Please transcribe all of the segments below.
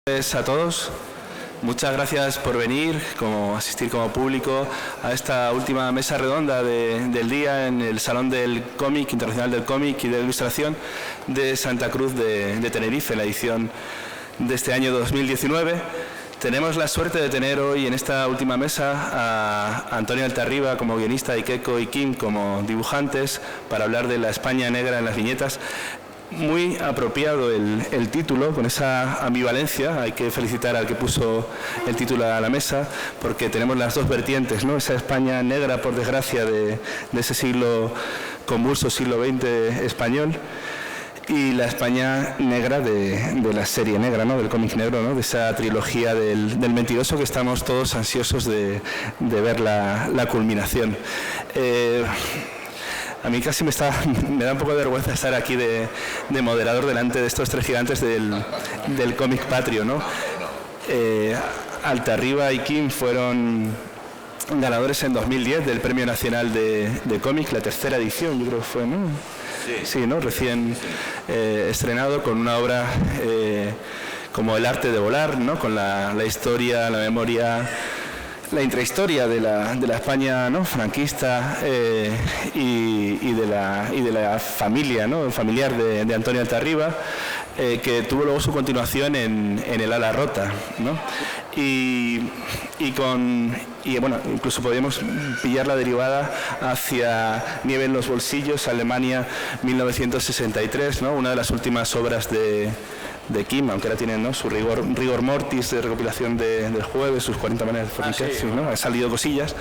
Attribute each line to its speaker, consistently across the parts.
Speaker 1: A todos, muchas gracias por venir, asistir como público a esta última mesa redonda del día en el Salón del Cómic, Internacional del Cómic y de la Ilustración de Santa Cruz de Tenerife, la edición de este año 2019. Tenemos la suerte de tener hoy en esta última mesa a Antonio Altarriba como guionista y Keiko y Kim como dibujantes para hablar de la España negra en las viñetas. Muy apropiado el título, con esa ambivalencia. Hay que felicitar al que puso el título a la mesa, porque tenemos las dos vertientes, ¿no? Esa España negra, por desgracia, de ese siglo convulso, siglo XX español, y la España negra de la serie negra, ¿no? Del cómic negro, ¿no? De esa trilogía del mentiroso que estamos todos ansiosos de ver la culminación. A mí casi me da un poco de vergüenza estar aquí de moderador delante de estos tres gigantes del cómic patrio, ¿no? Altarriba y Kim fueron ganadores en 2010 del Premio Nacional de Cómic, la tercera edición, yo creo que fue, ¿no? Sí, ¿no? Recién estrenado con una obra como El arte de volar, ¿no? Con la historia, la memoria, la intrahistoria de la España, ¿no? Franquista y de la familia, ¿no? Familiar de Antonio Altarriba, que tuvo luego su continuación en El ala rota, ¿no? Y bueno, incluso podríamos pillar la derivada hacia Nieve en los bolsillos, Alemania 1963, ¿no? Una de las últimas obras de Kim, aunque ahora tienen, ¿no? Su rigor mortis de recopilación del jueves, sus 40 maneras de fornicar, sí, ¿no? Han salido cosillas,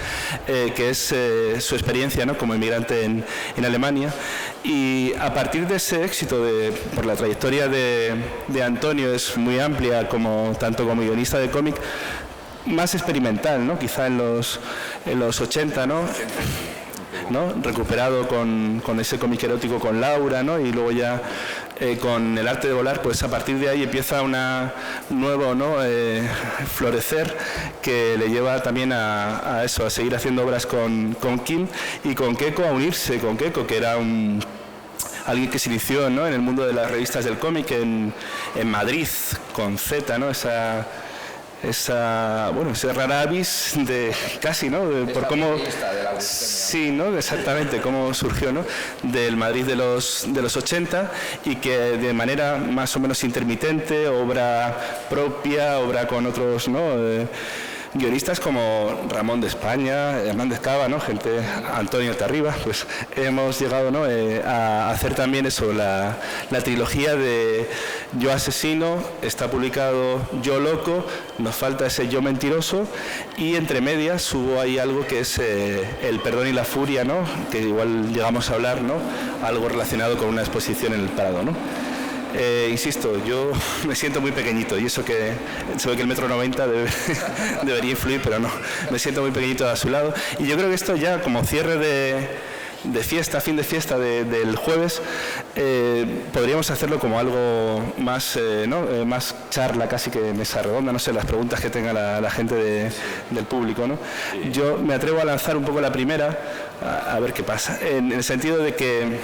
Speaker 1: que es su experiencia, ¿no? Como inmigrante en Alemania. Y a partir de ese éxito, por la trayectoria de Antonio, es muy amplia, tanto como guionista de cómic, más experimental, ¿no? Quizá en los 80, ¿no? Recuperado con ese cómic erótico con Laura, ¿no? Y luego ya con El arte de volar, pues a partir de ahí empieza una nuevo, ¿no? Florecer que le lleva también a eso, a seguir haciendo obras con Kim y con Keiko, a unirse con Keiko, que era alguien que se inició, ¿no? En el mundo de las revistas del cómic en Madrid, con Z, ¿no? Ese rara avis de casi, ¿no? Por cómo, sí, ¿no? Exactamente, cómo surgió, ¿no? Del Madrid de los 80, y que de manera más o menos intermitente, obra propia, obra con otros, ¿no? Guionistas como Ramón de España, Hernández Cava, ¿no? Antonio Altarriba, pues hemos llegado, ¿no? A hacer también eso, la trilogía de Yo asesino, está publicado Yo loco, nos falta ese Yo mentiroso, y entre medias hubo ahí algo que es El perdón y la furia, ¿no? Que igual llegamos a hablar, ¿no? Algo relacionado con una exposición en el Prado, ¿no? Insisto, yo me siento muy pequeñito, y eso que se ve que el 1,90 m debería influir, pero no, me siento muy pequeñito a su lado. Y yo creo que esto ya, como cierre de fiesta, fin de fiesta del jueves, podríamos hacerlo como algo más, ¿no? Más charla, casi que mesa redonda, no sé, las preguntas que tenga la gente del público, ¿no? Yo me atrevo a lanzar un poco la primera, a ver qué pasa, en el sentido de que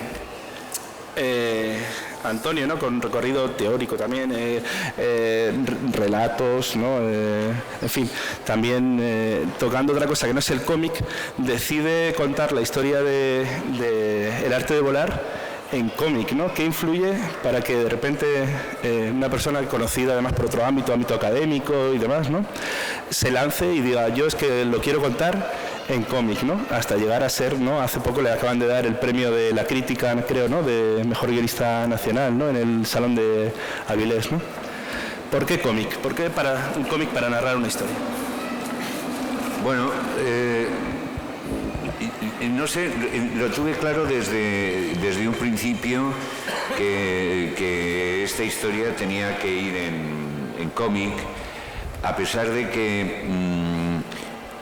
Speaker 1: Antonio, ¿no? Con recorrido teórico también, relatos, ¿no? En fin, también tocando otra cosa que no es el cómic, decide contar la historia de El arte de volar en cómic, ¿no? ¿Qué influye para que de repente una persona conocida además por otro ámbito académico y demás, ¿no? Se lance y diga, yo es que lo quiero contar en cómic, ¿no? Hasta llegar a ser, ¿no? Hace poco le acaban de dar el premio de la crítica, creo, ¿no? De mejor guionista nacional, ¿no? En el Salón de Avilés, ¿no? ¿Por qué cómic? ¿Por qué un cómic para narrar una historia?
Speaker 2: Bueno, no sé, lo tuve claro desde un principio que esta historia tenía que ir en cómic, a pesar de que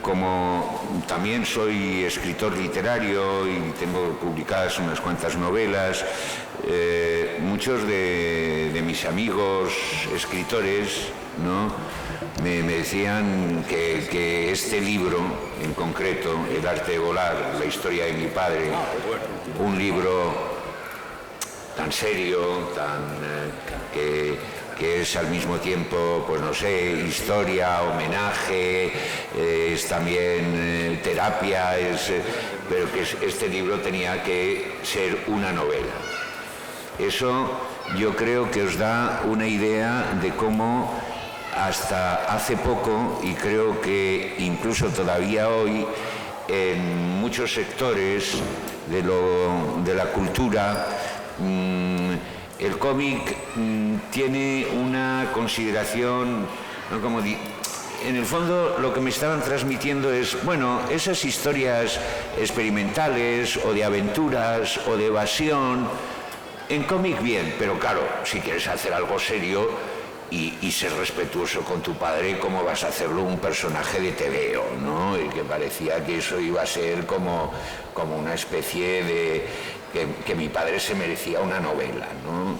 Speaker 2: como también soy escritor literario y tengo publicadas unas cuantas novelas, muchos de mis amigos escritores, ¿no? me decían que este libro en concreto, El arte de volar, la historia de mi padre, un libro tan serio, que que es al mismo tiempo, pues no sé, historia, homenaje, es también terapia, pero que este libro tenía que ser una novela. Eso yo creo que os da una idea de cómo hasta hace poco, y creo que incluso todavía hoy, en muchos sectores de la cultura, el cómic tiene una consideración, ¿no? Como en el fondo lo que me estaban transmitiendo es, bueno, esas historias experimentales o de aventuras o de evasión, en cómic bien, pero claro, si quieres hacer algo serio y ser respetuoso con tu padre, ¿cómo vas a hacerlo un personaje de TVO, ¿no? Y que parecía que eso iba a ser como una especie de... que mi padre se merecía una novela, ¿no?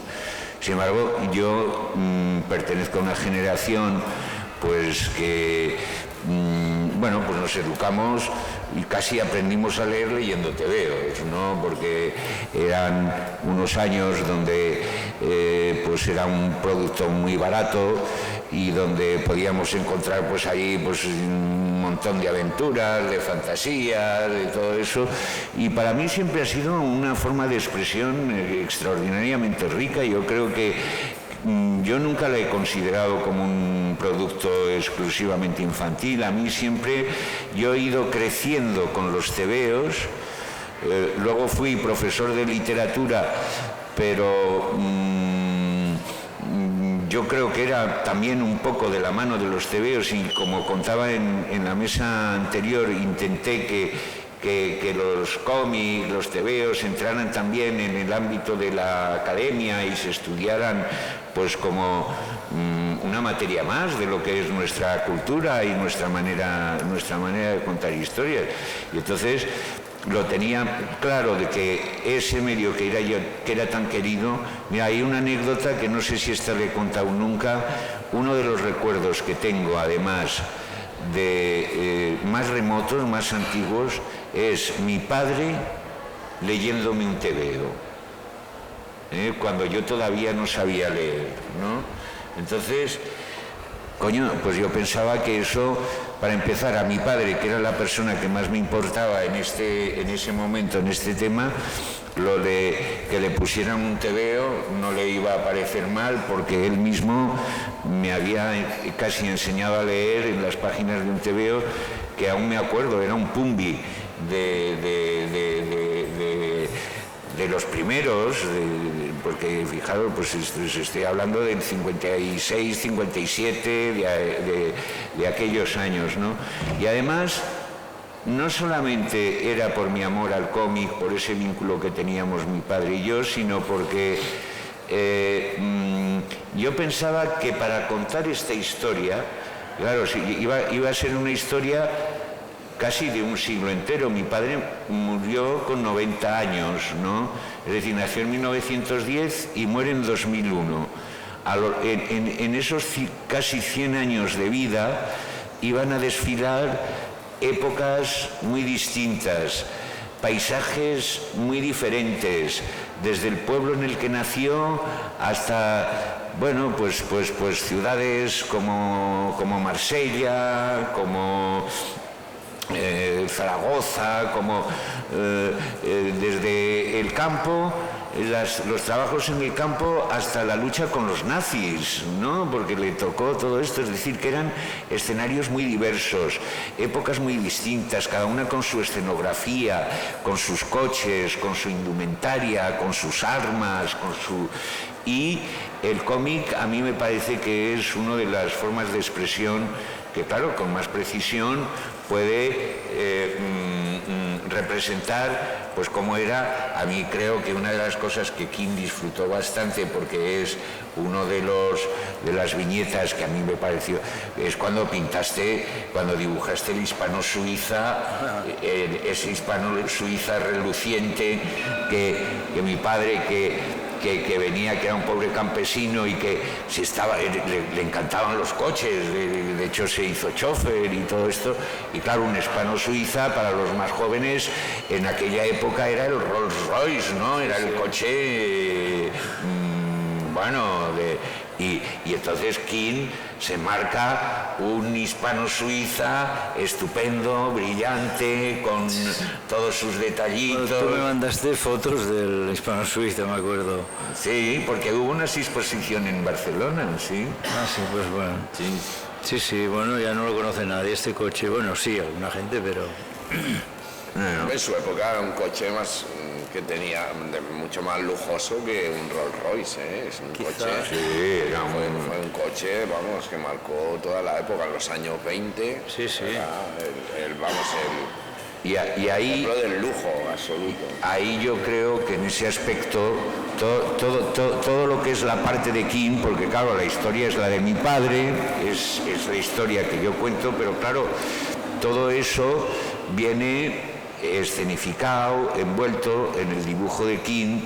Speaker 2: Sin embargo, yo pertenezco a una generación pues que, bueno, pues nos educamos y casi aprendimos a leer leyendo tebeos, ¿no? Porque eran unos años donde pues era un producto muy barato y donde podíamos encontrar pues ahí pues un montón de aventuras, de fantasías, de todo eso, y para mí siempre ha sido una forma de expresión extraordinariamente rica. Yo creo que yo nunca la he considerado como un producto exclusivamente infantil. A mí siempre, yo he ido creciendo con los tebeos. Luego fui profesor de literatura, pero yo creo que era también un poco de la mano de los tebeos, y como contaba en la mesa anterior, intenté que los cómics, los tebeos entraran también en el ámbito de la academia y se estudiaran pues como una materia más de lo que es nuestra cultura y nuestra manera de contar historias. Y entonces lo tenía claro de que ese medio que era tan querido. Mira, hay una anécdota que no sé si esta le he contado nunca. Uno de los recuerdos que tengo, además de más remotos, más antiguos, es mi padre leyéndome un tebeo, cuando yo todavía no sabía leer, ¿no? Entonces, coño, pues yo pensaba que eso, para empezar, a mi padre, que era la persona que más me importaba en ese momento, en este tema, que le pusieran un tebeo no le iba a parecer mal, porque él mismo me había casi enseñado a leer en las páginas de un tebeo, que aún me acuerdo, era un Pumbi de los primeros, porque fijaros, pues estoy hablando del 56, 57, de aquellos años, ¿no? Y además, no solamente era por mi amor al cómic, por ese vínculo que teníamos mi padre y yo, sino porque yo pensaba que para contar esta historia, claro, iba a ser una historia casi de un siglo entero. Mi padre murió con 90 años, ¿no? Es decir, nació en 1910 y muere en 2001. En esos casi 100 años de vida iban a desfilar épocas muy distintas, paisajes muy diferentes, desde el pueblo en el que nació hasta, bueno, pues ciudades como Marsella, como Zaragoza, como desde el campo, los trabajos en el campo, hasta la lucha con los nazis, ¿no? Porque le tocó todo esto, es decir, que eran escenarios muy diversos, épocas muy distintas, cada una con su escenografía, con sus coches, con su indumentaria, con sus armas, y el cómic a mí me parece que es una de las formas de expresión que, claro, con más precisión puede representar pues cómo era. A mí creo que una de las cosas que King disfrutó bastante, porque es uno de las viñetas que a mí me pareció, es cuando dibujaste el hispano-suiza, ese hispano-suiza reluciente que mi padre que venía, que era un pobre campesino y que le encantaban los coches, de hecho se hizo chofer y todo esto, y claro, un hispano-suiza para los más jóvenes en aquella época era el Rolls Royce, ¿no? Era el coche bueno, y entonces King se marca un hispano-suiza estupendo, brillante, con todos sus detallitos.
Speaker 3: Bueno, tú me mandaste fotos del hispano-suiza, me acuerdo.
Speaker 2: Sí, porque hubo una exposición en Barcelona, sí.
Speaker 3: Ah, sí, pues bueno.
Speaker 2: Sí.
Speaker 3: Sí, bueno, ya no lo conoce nadie este coche. Bueno, sí, alguna gente, pero...
Speaker 4: En su época era un coche más que tenía mucho más lujoso que un Rolls Royce, ¿eh? Es un coche.
Speaker 2: Sí, era
Speaker 4: Fue un coche, vamos, que marcó toda la época, en los años 20.
Speaker 3: Sí, sí.
Speaker 2: Y ahí,
Speaker 4: ejemplo del lujo absoluto.
Speaker 2: ahí yo creo que en ese aspecto, todo lo que es la parte de King, porque claro, la historia es la de mi padre, es la historia que yo cuento, pero claro, todo eso viene escenificado, envuelto en el dibujo de King,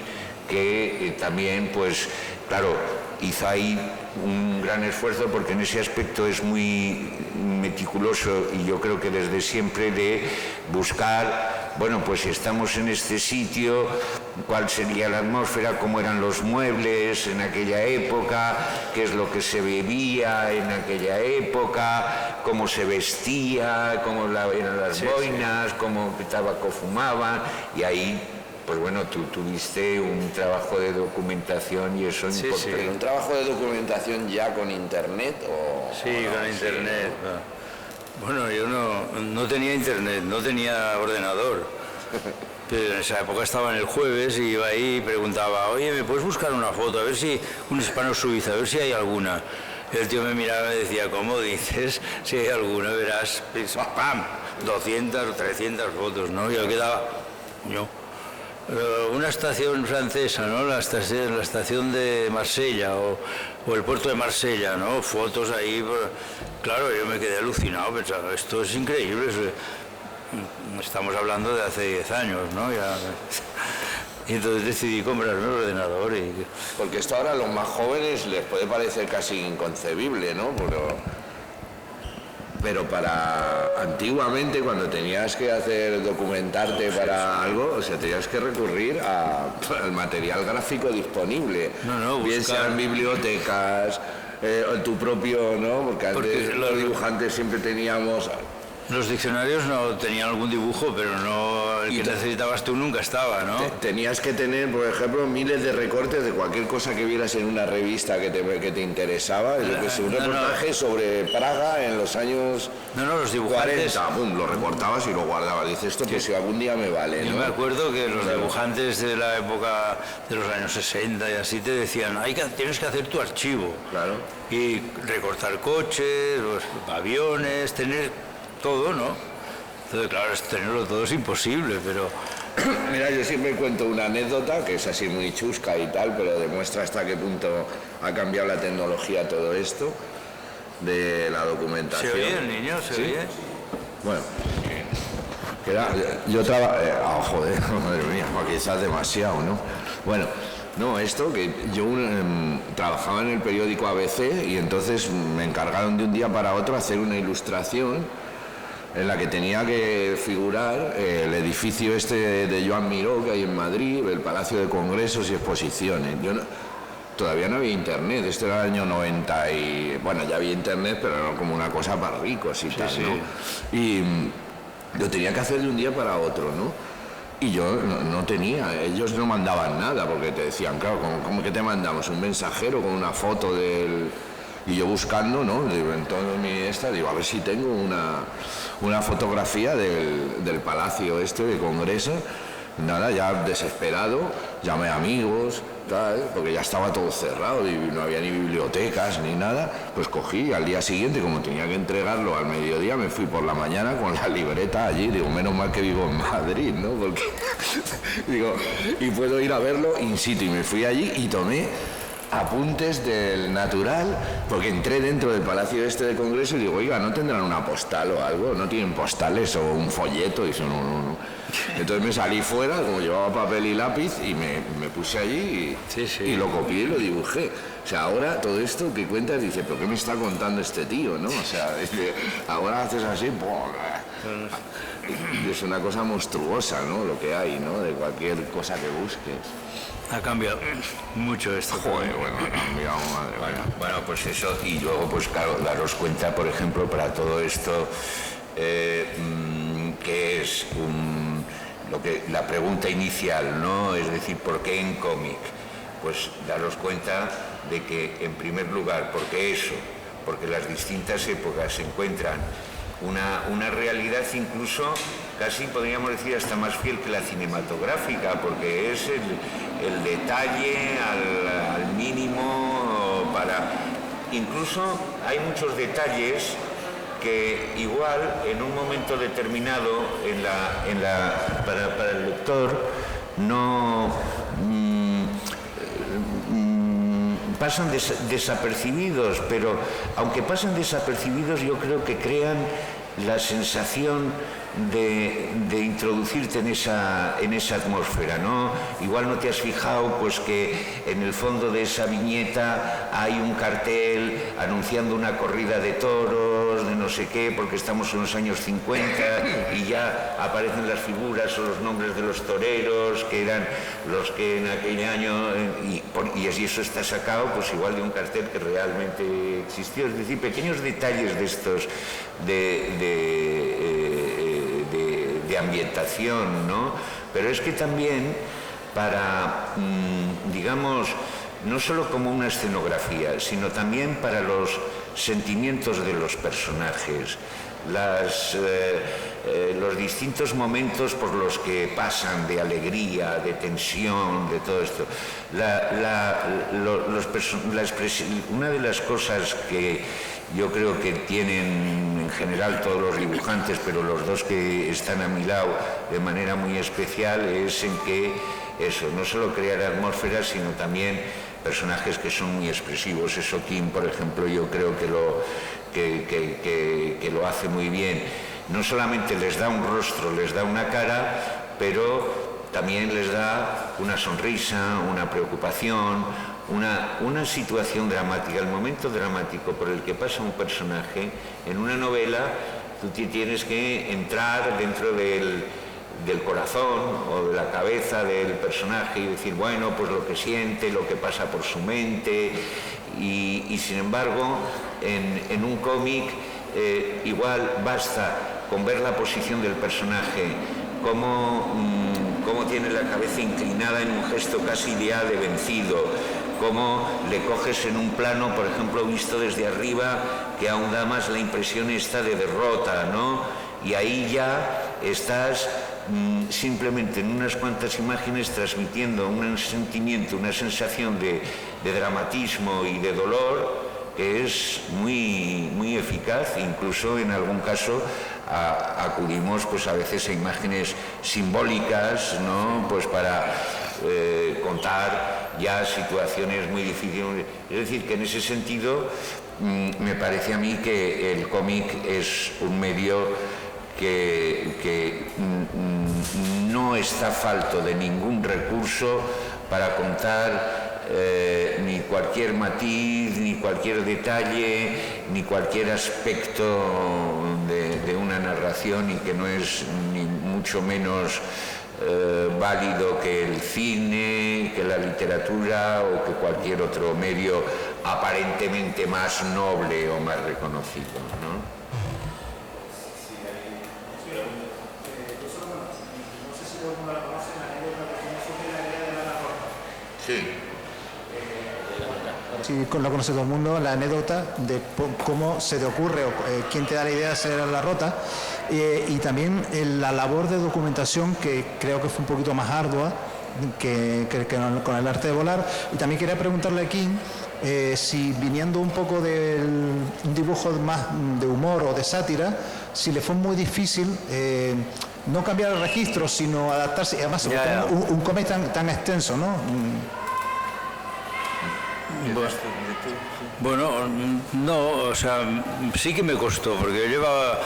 Speaker 2: que también, pues, claro, hizo ahí un gran esfuerzo porque en ese aspecto es muy meticuloso y yo creo que desde siempre de buscar, bueno, pues si estamos en este sitio, cuál sería la atmósfera, cómo eran los muebles en aquella época, qué es lo que se bebía en aquella época, cómo se vestía, cómo eran las boinas, cómo tabaco fumaban, y ahí, pues bueno, tú tuviste un trabajo de documentación y eso
Speaker 3: Sí,
Speaker 2: importante.
Speaker 4: ¿Pero un trabajo de documentación ya con internet o...?
Speaker 3: Sí, con internet. Bueno, yo no tenía internet, no tenía ordenador. Pero en esa época estaba en el Jueves y iba ahí y preguntaba, oye, ¿me puedes buscar una foto? A ver si un hispano-suiza, a ver si hay alguna. Y el tío me miraba y me decía, ¿cómo dices? Si hay alguna, verás, ¡pam! 200 o 300 fotos, ¿no? Y yo quedaba, una estación francesa, ¿no? La estación de Marsella o el puerto de Marsella, ¿no? Fotos ahí. Claro, yo me quedé alucinado, pensaba, esto es increíble. Estamos hablando de hace 10 años, ¿no? Y entonces decidí comprarme el ordenador.
Speaker 4: Porque esto ahora a los más jóvenes les puede parecer casi inconcebible, ¿no? Pero para antiguamente, cuando tenías que documentarte para algo, o sea, tenías que recurrir al material gráfico disponible. Bien sea en bibliotecas, tu propio, ¿no? Porque antes los dibujantes siempre teníamos...
Speaker 3: Los diccionarios no tenían algún dibujo, pero no el que necesitabas tú nunca estaba, ¿no?
Speaker 4: Tenías que tener, por ejemplo, miles de recortes de cualquier cosa que vieras en una revista que te interesaba. Un reportaje sobre Praga en los años
Speaker 3: los dibujantes...
Speaker 4: 40, ¡pum!, lo recortabas y lo guardabas. Dices, esto pues si algún día me vale, ¿no?
Speaker 3: Yo me acuerdo que los dibujantes de la época de los años 60 y así te decían, tienes que hacer tu archivo.
Speaker 4: Claro.
Speaker 3: Y recortar coches, los aviones, tener... todo, ¿no? Entonces, claro, tenerlo todo es imposible, pero...
Speaker 4: Mira, yo siempre cuento una anécdota, que es así muy chusca y tal, pero demuestra hasta qué punto ha cambiado la tecnología todo esto de la documentación.
Speaker 3: ¿Se oye el niño? ¿Se oye?
Speaker 4: Bueno, yo trabajaba... joder, madre mía, quizás demasiado, ¿no? Bueno... No, esto que yo trabajaba en el periódico ABC y entonces me encargaron de un día para otro hacer una ilustración en la que tenía que figurar el edificio este de Joan Miró que hay en Madrid, el Palacio de Congresos y Exposiciones. Todavía no había internet, esto era el año 90 y... Bueno, ya había internet, pero era como una cosa para ricos y tal, ¿no? Y lo tenía que hacer de un día para otro, ¿no? Y yo no tenía, ellos no mandaban nada, porque te decían, claro, ¿cómo que te mandamos? Un mensajero con una foto del... Y yo buscando, ¿no? Digo, en todo digo, a ver si tengo una fotografía del palacio este de Congreso. Nada, ya desesperado, llamé a amigos, tal, porque ya estaba todo cerrado y no había ni bibliotecas ni nada. Pues cogí al día siguiente, como tenía que entregarlo al mediodía, me fui por la mañana con la libreta allí. Digo, menos mal que vivo en Madrid, ¿no? Porque digo, y puedo ir a verlo in situ. Y me fui allí y tomé apuntes del natural, porque entré dentro del Palacio este de Congreso y digo, oiga, ¿no tendrán una postal o algo? ¿No tienen postales o un folleto? Y eso no. Entonces me salí fuera, como llevaba papel y lápiz, y me puse allí y lo copié y lo dibujé. O sea, ahora todo esto que cuentas, dice, ¿pero qué me está contando este tío, no? O sea, ahora haces así, ¡pum! Y es una cosa monstruosa, ¿no? Lo que hay, ¿no? De cualquier cosa que busques.
Speaker 3: Ha cambiado mucho esto.
Speaker 4: Joder, bueno, ha cambiado, madre mía.
Speaker 2: Bueno, pues eso, y luego, pues claro, daros cuenta, por ejemplo, para todo esto, que es la pregunta inicial, ¿no? Es decir, ¿por qué en cómic? Pues daros cuenta de que, en primer lugar, porque las distintas épocas se encuentran una realidad incluso, casi podríamos decir hasta más fiel que la cinematográfica, porque es el detalle al mínimo incluso hay muchos detalles que igual en un momento determinado para el lector no pasan desapercibidos, pero aunque pasan desapercibidos, yo creo que crean la sensación de introducirte en esa atmósfera, ¿no? Igual no te has fijado pues que en el fondo de esa viñeta hay un cartel anunciando una corrida de toros, de no sé qué, porque estamos en los años 50 y ya aparecen las figuras o los nombres de los toreros que eran los que en aquel año y eso está sacado pues igual de un cartel que realmente existió. Es decir, pequeños detalles de estos de ambientación, ¿no? Pero es que también para, digamos, no solo como una escenografía, sino también para los sentimientos de los personajes, los distintos momentos por los que pasan, de alegría, de tensión, de todo esto. Una de las cosas que yo creo que tienen en general todos los dibujantes, pero los dos que están a mi lado de manera muy especial, es en que eso, no solo crear atmósferas, sino también personajes que son muy expresivos. Eso Kim, por ejemplo, yo creo que lo hace muy bien. No solamente les da un rostro, les da una cara, pero también les da una sonrisa, una preocupación, una situación dramática, el momento dramático por el que pasa un personaje. En una novela tú tienes que entrar dentro del corazón o de la cabeza del personaje y decir, bueno, pues lo que siente, lo que pasa por su mente, y sin embargo en un cómic igual basta con ver la posición del personaje, cómo tiene la cabeza inclinada en un gesto casi ideal de vencido, cómo le coges en un plano, por ejemplo, visto desde arriba, que aún da más la impresión esta de derrota, ¿no? Y ahí ya estás simplemente en unas cuantas imágenes transmitiendo un sentimiento, una sensación de dramatismo y de dolor que es muy, muy eficaz. Incluso en algún caso acudimos pues a veces a imágenes simbólicas, ¿no? Pues para contar ya situaciones muy difíciles. Es decir, que en ese sentido me parece a mí que el cómic es un medio que no está falto de ningún recurso para contar ni cualquier matiz, ni cualquier detalle, ni cualquier aspecto de una narración, y que no es ni mucho menos válido que el cine, que la literatura o que cualquier otro medio aparentemente más noble o más reconocido, ¿no? Sí.
Speaker 5: Sí, lo conoce todo el mundo, la anécdota de cómo se te ocurre o quién te da la idea de hacer la rota, y también la labor de documentación, que creo que fue un poquito más ardua que con el arte de volar. Y también quería preguntarle a Kim si, viniendo un poco de un dibujo más de humor o de sátira, si le fue muy difícil no cambiar el registro, sino adaptarse, y además un cómic tan extenso, ¿no?
Speaker 3: Bueno, no, o sea, sí que me costó, porque yo llevaba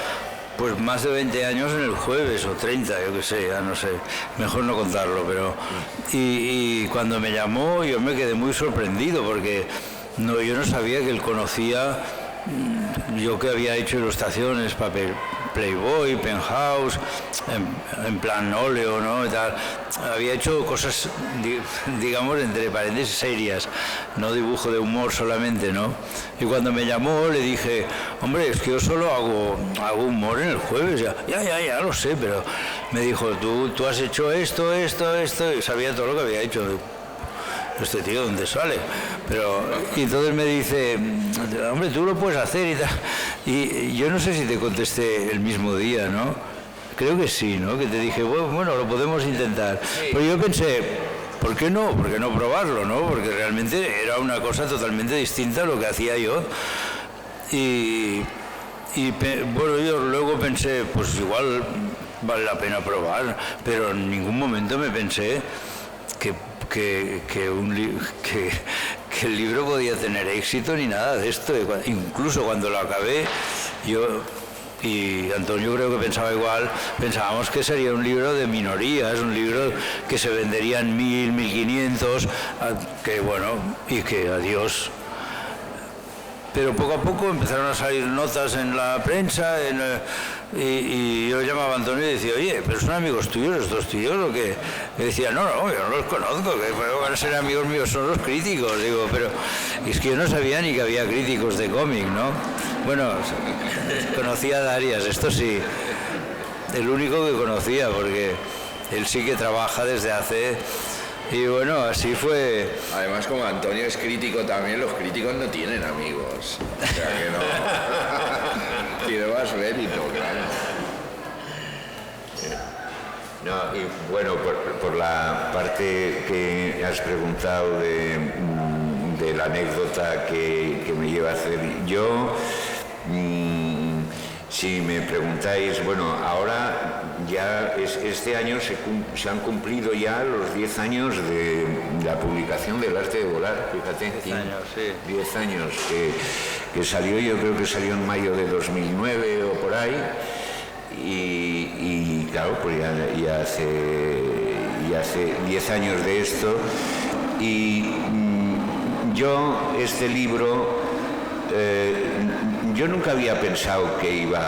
Speaker 3: pues más de 20 años en el Jueves, o 30, yo qué sé, ya no sé, mejor no contarlo, pero y cuando me llamó yo me quedé muy sorprendido, porque yo no sabía que él conocía, yo que había hecho ilustraciones, papel, Playboy, Penthouse, en plan óleo, ¿no? Y tal. Había hecho cosas, digamos, entre paréntesis, serias, no dibujo de humor solamente, ¿no? Y cuando me llamó le dije, hombre, es que yo solo hago humor en el Jueves. Ya lo sé, pero me dijo, tú has hecho esto, y sabía todo lo que había hecho. Este tío, ¿dónde sale? Y entonces me dice, hombre, tú lo puedes hacer y tal. Y yo no sé si te contesté el mismo día, ¿no? Creo que sí, ¿no? Que te dije, bueno, lo podemos intentar. Pero yo pensé, ¿por qué no? ¿Por qué no probarlo, no? Porque realmente era una cosa totalmente distinta a lo que hacía yo. Bueno, yo luego pensé, pues igual vale la pena probar, pero en ningún momento me pensé que el libro podía tener éxito ni nada de esto. Incluso cuando lo acabé, yo y Antonio creo que pensaba igual, pensábamos que sería un libro de minorías, un libro que se vendería en 1000, 1500, que bueno, y que adiós. Pero poco a poco empezaron a salir notas en la prensa y yo llamaba a Antonio y decía, oye, pero son amigos tuyos estos tíos o qué? Y decía, no, yo no los conozco, que van a ser amigos míos, son los críticos. Digo, pero es que yo no sabía ni que había críticos de cómic, ¿no? Bueno, conocía a Darias, esto sí, el único que conocía, porque él sí que trabaja desde hace... Y bueno, así fue.
Speaker 4: Además, como Antonio es crítico también, los críticos no tienen amigos. O sea que no. Tiene más mérito, claro.
Speaker 2: No, y bueno, por la parte que has preguntado de la anécdota que me lleva a hacer yo, si me preguntáis, bueno, ahora ya este año se han cumplido ya los 10 años de la publicación del Arte de Volar, fíjate.
Speaker 3: 10 años, sí.
Speaker 2: 10 años, que salió, yo creo que salió en mayo de 2009 o por ahí, y claro, pues ya hace 10 años de esto, y yo este libro... yo nunca había pensado que iba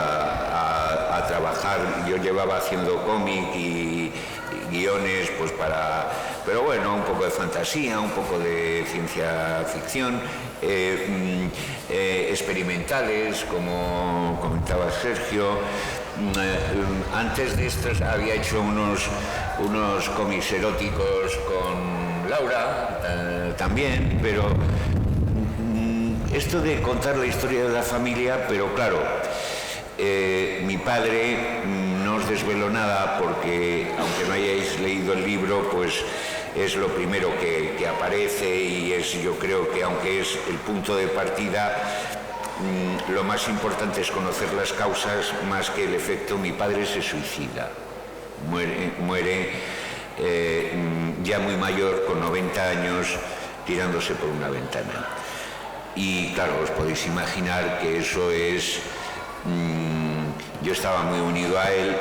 Speaker 2: a trabajar. Yo llevaba haciendo cómic y guiones, pues pero bueno, un poco de fantasía, un poco de ciencia ficción, experimentales, como comentaba Sergio. Antes de estos había hecho unos cómics eróticos con Laura, también, pero esto de contar la historia de la familia, pero claro, mi padre no os desveló nada porque, aunque no hayáis leído el libro, pues es lo primero que aparece y yo creo que, aunque es el punto de partida, lo más importante es conocer las causas más que el efecto. Mi padre se suicida, muere ya muy mayor, con 90 años, tirándose por una ventana. Y claro, os podéis imaginar que eso es... yo estaba muy unido a él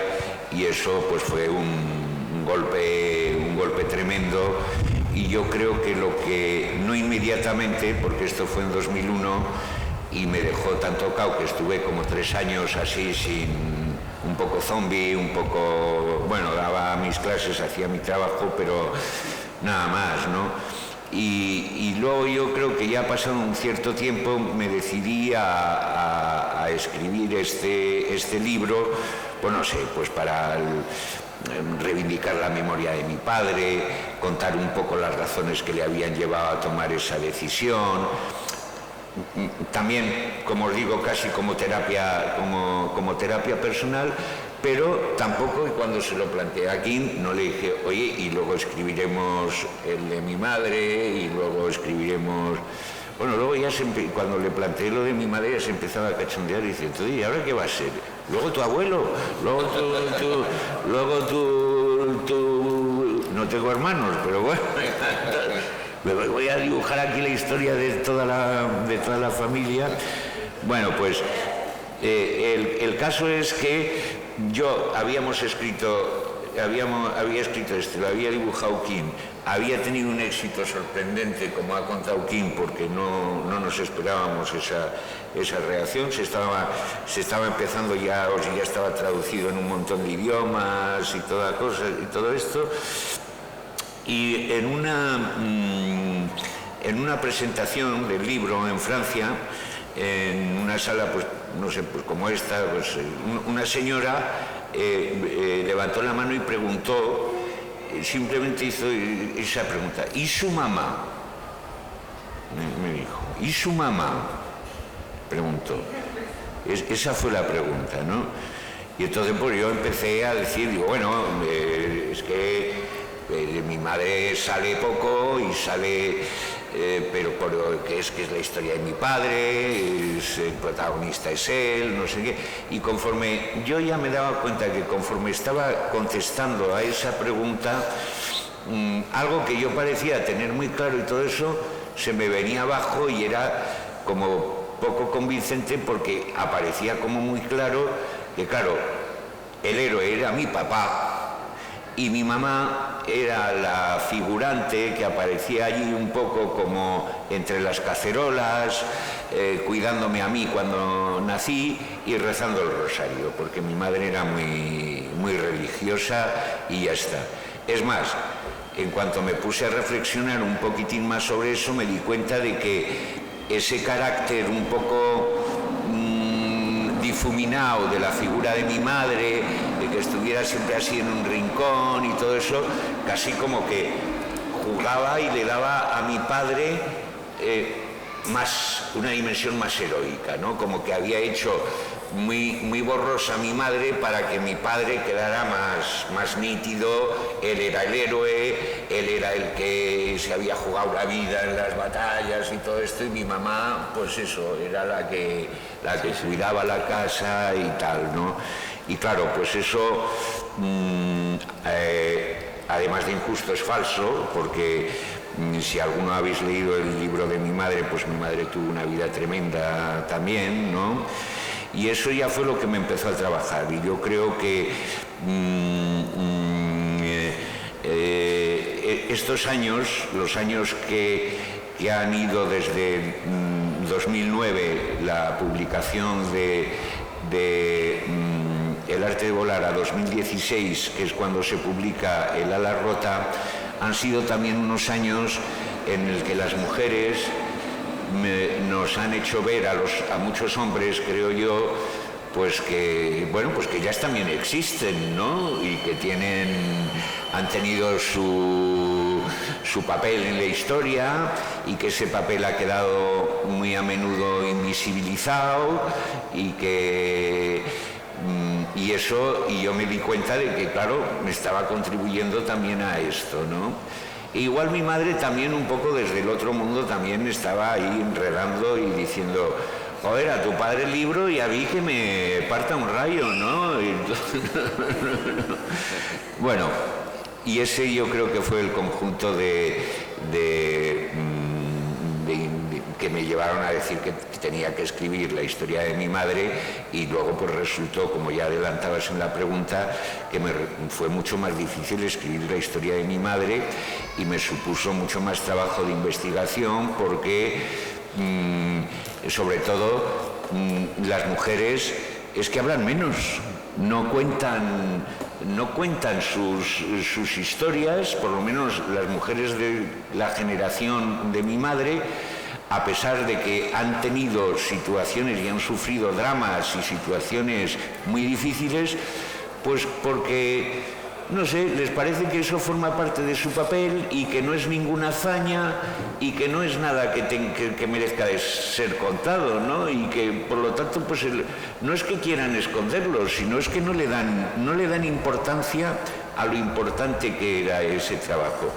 Speaker 2: y eso pues fue un golpe tremendo, y yo creo que lo que, no inmediatamente, porque esto fue en 2001 y me dejó tan tocado que estuve como 3 años así, un poco zombie, un poco... Bueno, daba mis clases, hacía mi trabajo, pero nada más, ¿no? Y luego yo creo que ya pasado un cierto tiempo me decidí a escribir este libro, pues no sé, pues para reivindicar la memoria de mi padre, contar un poco las razones que le habían llevado a tomar esa decisión. También, como os digo, casi como terapia personal, pero tampoco, cuando se lo planteé aquí, no le dije, oye, y luego escribiremos el de mi madre, y luego escribiremos... Bueno, luego ya cuando le planteé lo de mi madre, ya se empezaba a cachondear y dice, ¿y ahora qué va a ser? Luego tu abuelo, luego tú... No tengo hermanos, pero bueno... Voy a dibujar aquí la historia de toda la familia. Bueno, pues el caso es que habíamos escrito había escrito esto, lo había dibujado Kim, había tenido un éxito sorprendente, como ha contado Kim, porque no nos esperábamos esa reacción, se estaba empezando ya, o sea, ya estaba traducido en un montón de idiomas y todo esto, y en una presentación del libro en Francia, en una sala, pues no sé, pues como esta, pues una señora levantó la mano y preguntó, simplemente hizo esa pregunta: ¿y su mamá? Me dijo, ¿y su mamá? Preguntó. Esa fue la pregunta, ¿no? Y entonces pues yo empecé a decir, digo, bueno, es que mi madre sale poco y sale, pero que es la historia de mi padre, el protagonista es él, no sé qué. Y conforme yo ya me daba cuenta que conforme estaba contestando a esa pregunta, algo que yo parecía tener muy claro y todo eso se me venía abajo y era como poco convincente, porque aparecía como muy claro que, claro, el héroe era mi papá y mi mamá era la figurante que aparecía allí un poco como entre las cacerolas, cuidándome a mí cuando nací y rezando el rosario, porque mi madre era muy, muy religiosa y ya está. Es más, en cuanto me puse a reflexionar un poquitín más sobre eso, me di cuenta de que ese carácter un poco difuminado de la figura de mi madre, de que estuviera siempre así en un rincón y todo eso, casi como que jugaba y le daba a mi padre una dimensión más heroica, ¿no? Como que había hecho muy borrosa a mi madre para que mi padre quedara más nítido. Él era el héroe, él era el que se había jugado la vida en las batallas y todo esto, y mi mamá, pues eso, era la que cuidaba la casa y tal, ¿no? Y claro, pues eso, además de injusto, es falso, porque si alguno habéis leído el libro de mi madre, pues mi madre tuvo una vida tremenda también, ¿no? Y eso ya fue lo que me empezó a trabajar. Y yo creo que estos años, los años que han ido desde 2009, la publicación de El arte de volar, a 2016, que es cuando se publica El ala rota, han sido también unos años en el que las mujeres nos han hecho ver a muchos hombres, creo yo, pues que, bueno, pues que ellas también existen, ¿no? Y que han tenido su papel en la historia, y que ese papel ha quedado muy a menudo invisibilizado, y yo me di cuenta de que, claro, me estaba contribuyendo también a esto, ¿no? E igual mi madre también, un poco desde el otro mundo, también estaba ahí enredando y diciendo: joder, a tu padre el libro y a mí que me parta un rayo, ¿no? Bueno, y ese yo creo que fue el conjunto que me llevaron a decir que tenía que escribir la historia de mi madre, y luego pues resultó, como ya adelantabas en la pregunta, que me fue mucho más difícil escribir la historia de mi madre, y me supuso mucho más trabajo de investigación, porque sobre todo las mujeres es que hablan menos, no cuentan sus historias, por lo menos las mujeres de la generación de mi madre, a pesar de que han tenido situaciones y han sufrido dramas y situaciones muy difíciles, pues porque, no sé, les parece que eso forma parte de su papel y que no es ninguna hazaña y que no es nada que merezca de ser contado, ¿no? Y que, por lo tanto, pues no es que quieran esconderlo, sino es que no le dan importancia a lo importante que era ese trabajo.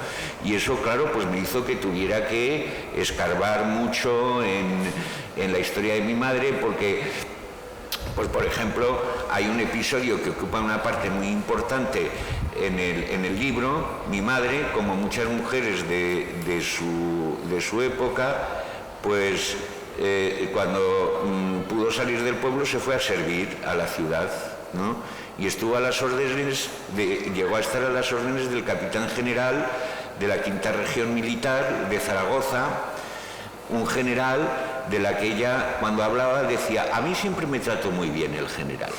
Speaker 2: Y eso, claro, pues me hizo que tuviera que escarbar mucho en la historia de mi madre, porque, pues por ejemplo, hay un episodio que ocupa una parte muy importante en el libro. Mi madre, como muchas mujeres de su época, pues cuando pudo salir del pueblo se fue a servir a la ciudad, ¿no? y estuvo a las órdenes, llegó a estar a las órdenes del capitán general de la Quinta Región Militar de Zaragoza, un general de la que ella, cuando hablaba, decía: a mí siempre me trató muy bien el general.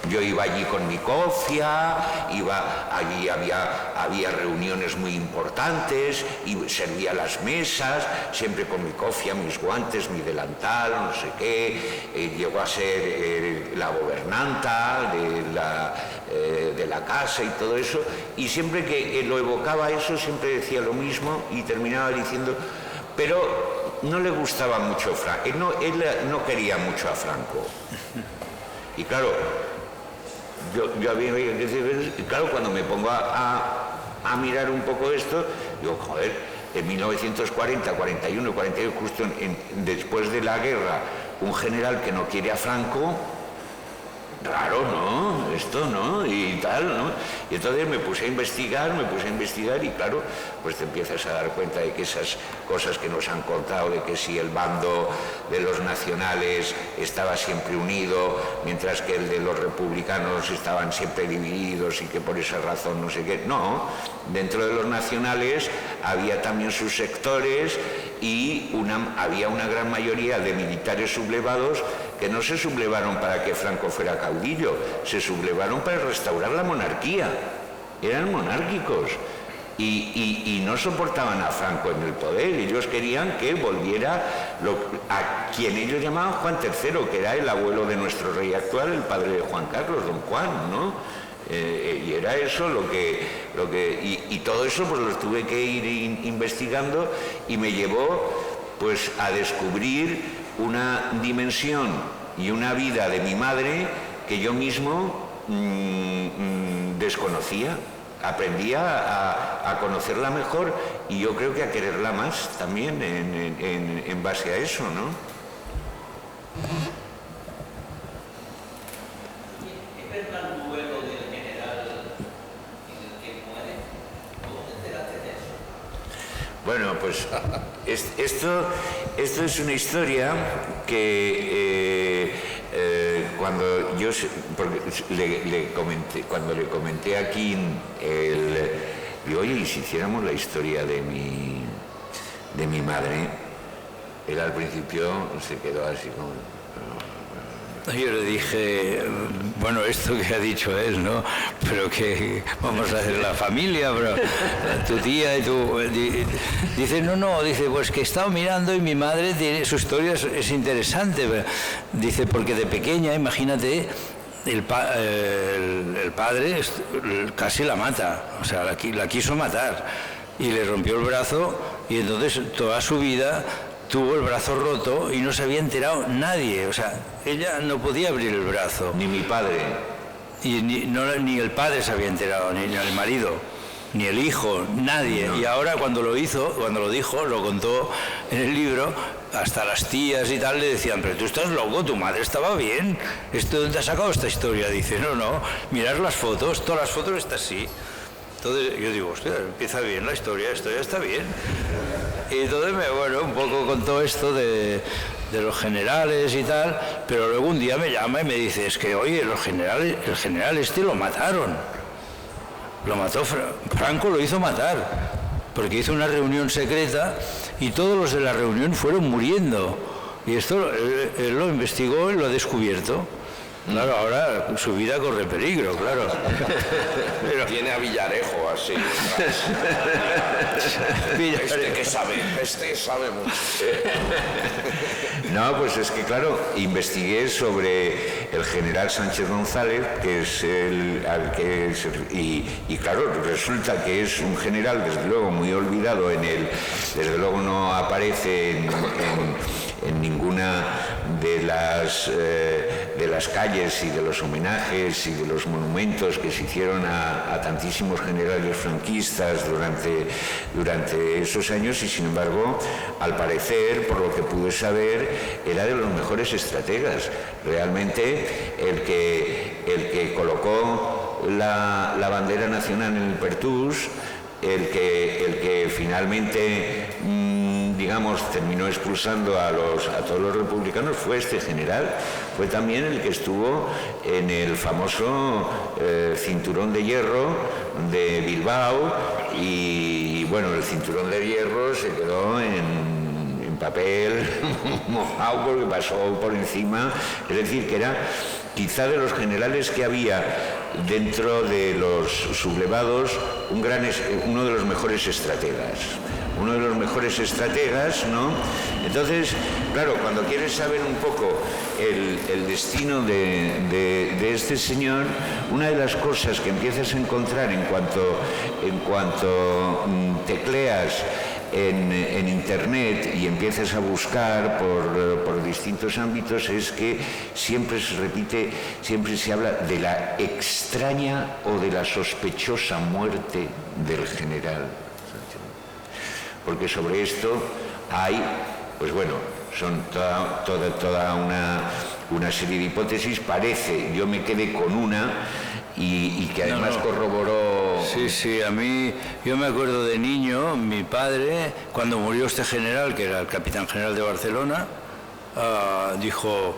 Speaker 2: Yo iba allí con mi cofia, allí había reuniones muy importantes y servía las mesas, siempre con mi cofia, mis guantes, mi delantal, no sé qué. Llegó a ser la gobernanta de la casa y todo eso, y siempre que lo evocaba eso, siempre decía lo mismo y terminaba diciendo, pero no le gustaba mucho Franco, él no quería mucho a Franco. Y claro, yo había que decir, claro, cuando me pongo a mirar un poco esto, digo, joder, en 1940, 41, 42, justo después de la guerra, un general que no quiere a Franco, raro, ¿no? Esto, ¿no? Y tal, ¿no? Y entonces me puse a investigar y claro, pues te empiezas a dar cuenta de que esas cosas que nos han contado, de que si el bando de los nacionales estaba siempre unido, mientras que el de los republicanos estaban siempre divididos y que por esa razón no sé qué. No, dentro de los nacionales había también sus sectores y había una gran mayoría de militares sublevados que no se sublevaron para que Franco fuera caudillo, se sublevaron para restaurar la monarquía. Eran monárquicos y no soportaban a Franco en el poder. Ellos querían que volviera a quien ellos llamaban Juan III, que era el abuelo de nuestro rey actual, el padre de Juan Carlos, don Juan, ¿no? Y era eso y todo eso pues lo tuve que ir investigando y me llevó pues a descubrir una dimensión y una vida de mi madre que yo mismo desconocía. Aprendía a conocerla mejor y yo creo que a quererla más también en base a eso, ¿no?
Speaker 6: ¿Es verdad el duelo del general en el que muere? ¿Cómo te enteraste de eso?
Speaker 2: Bueno, pues esto es una historia que cuando yo porque cuando le comenté a Kim, digo, oye, ¿y si hiciéramos la historia de mi madre? Él al principio se quedó así como...
Speaker 3: Yo le dije, bueno, esto que ha dicho él, ¿no? Pero que vamos a hacer la familia, pero tu tía y tú... Dice, no, dice, pues que he estado mirando y mi madre tiene, su historia es interesante. Dice, porque de pequeña, imagínate, el padre casi la mata, o sea, la quiso matar y le rompió el brazo y entonces toda su vida... tuvo el brazo roto y no se había enterado nadie, o sea, ella no podía abrir el brazo.
Speaker 2: Ni mi padre.
Speaker 3: Y ni el padre se había enterado, ni el marido, ni el hijo, nadie. No. Y ahora cuando lo dijo, lo contó en el libro, hasta las tías y tal le decían, pero tú estás loco, tu madre estaba bien, ¿dónde has sacado esta historia? Dice, no, mirar las fotos, todas las fotos están así. Entonces yo digo, hostia, empieza bien la historia, esto ya está bien. Y entonces un poco contó esto de los generales y tal, pero luego un día me llama y me dice, es que oye, el general este lo mataron. Lo mató Franco, lo hizo matar, porque hizo una reunión secreta y todos los de la reunión fueron muriendo. Y esto él lo investigó y lo ha descubierto. Claro, ahora su vida corre peligro, claro.
Speaker 4: Pero... Tiene a Villarejo así. Este sabe mucho.
Speaker 2: No, pues es que claro, investigué sobre el general Sánchez González, que es y claro, resulta que es un general, desde luego, muy olvidado desde luego no aparece en ninguna de las calles y de los homenajes y de los monumentos que se hicieron a tantísimos generales franquistas durante esos años y sin embargo, al parecer, por lo que pude saber, era de los mejores estrategas. Realmente el que colocó la bandera nacional en el Pertús, el que finalmente digamos, terminó expulsando a todos los republicanos fue este general. Fue también el que estuvo en el famoso cinturón de hierro de Bilbao y bueno, el cinturón de hierro se quedó en papel mojado porque pasó por encima. Es decir, que era quizá de los generales que había dentro de los sublevados uno de los mejores estrategas. Uno de los mejores estrategas, ¿no? Entonces, claro, cuando quieres saber un poco el destino de este señor, una de las cosas que empiezas a encontrar en cuanto tecleas en internet y empiezas a buscar por distintos ámbitos es que siempre se repite, siempre se habla de la extraña o de la sospechosa muerte del general. Porque sobre esto hay, pues bueno, son toda una serie de hipótesis. Parece, yo me quedé con una y que además corroboró...
Speaker 3: Sí, a mí, yo me acuerdo de niño, mi padre, cuando murió este general, que era el capitán general de Barcelona, dijo,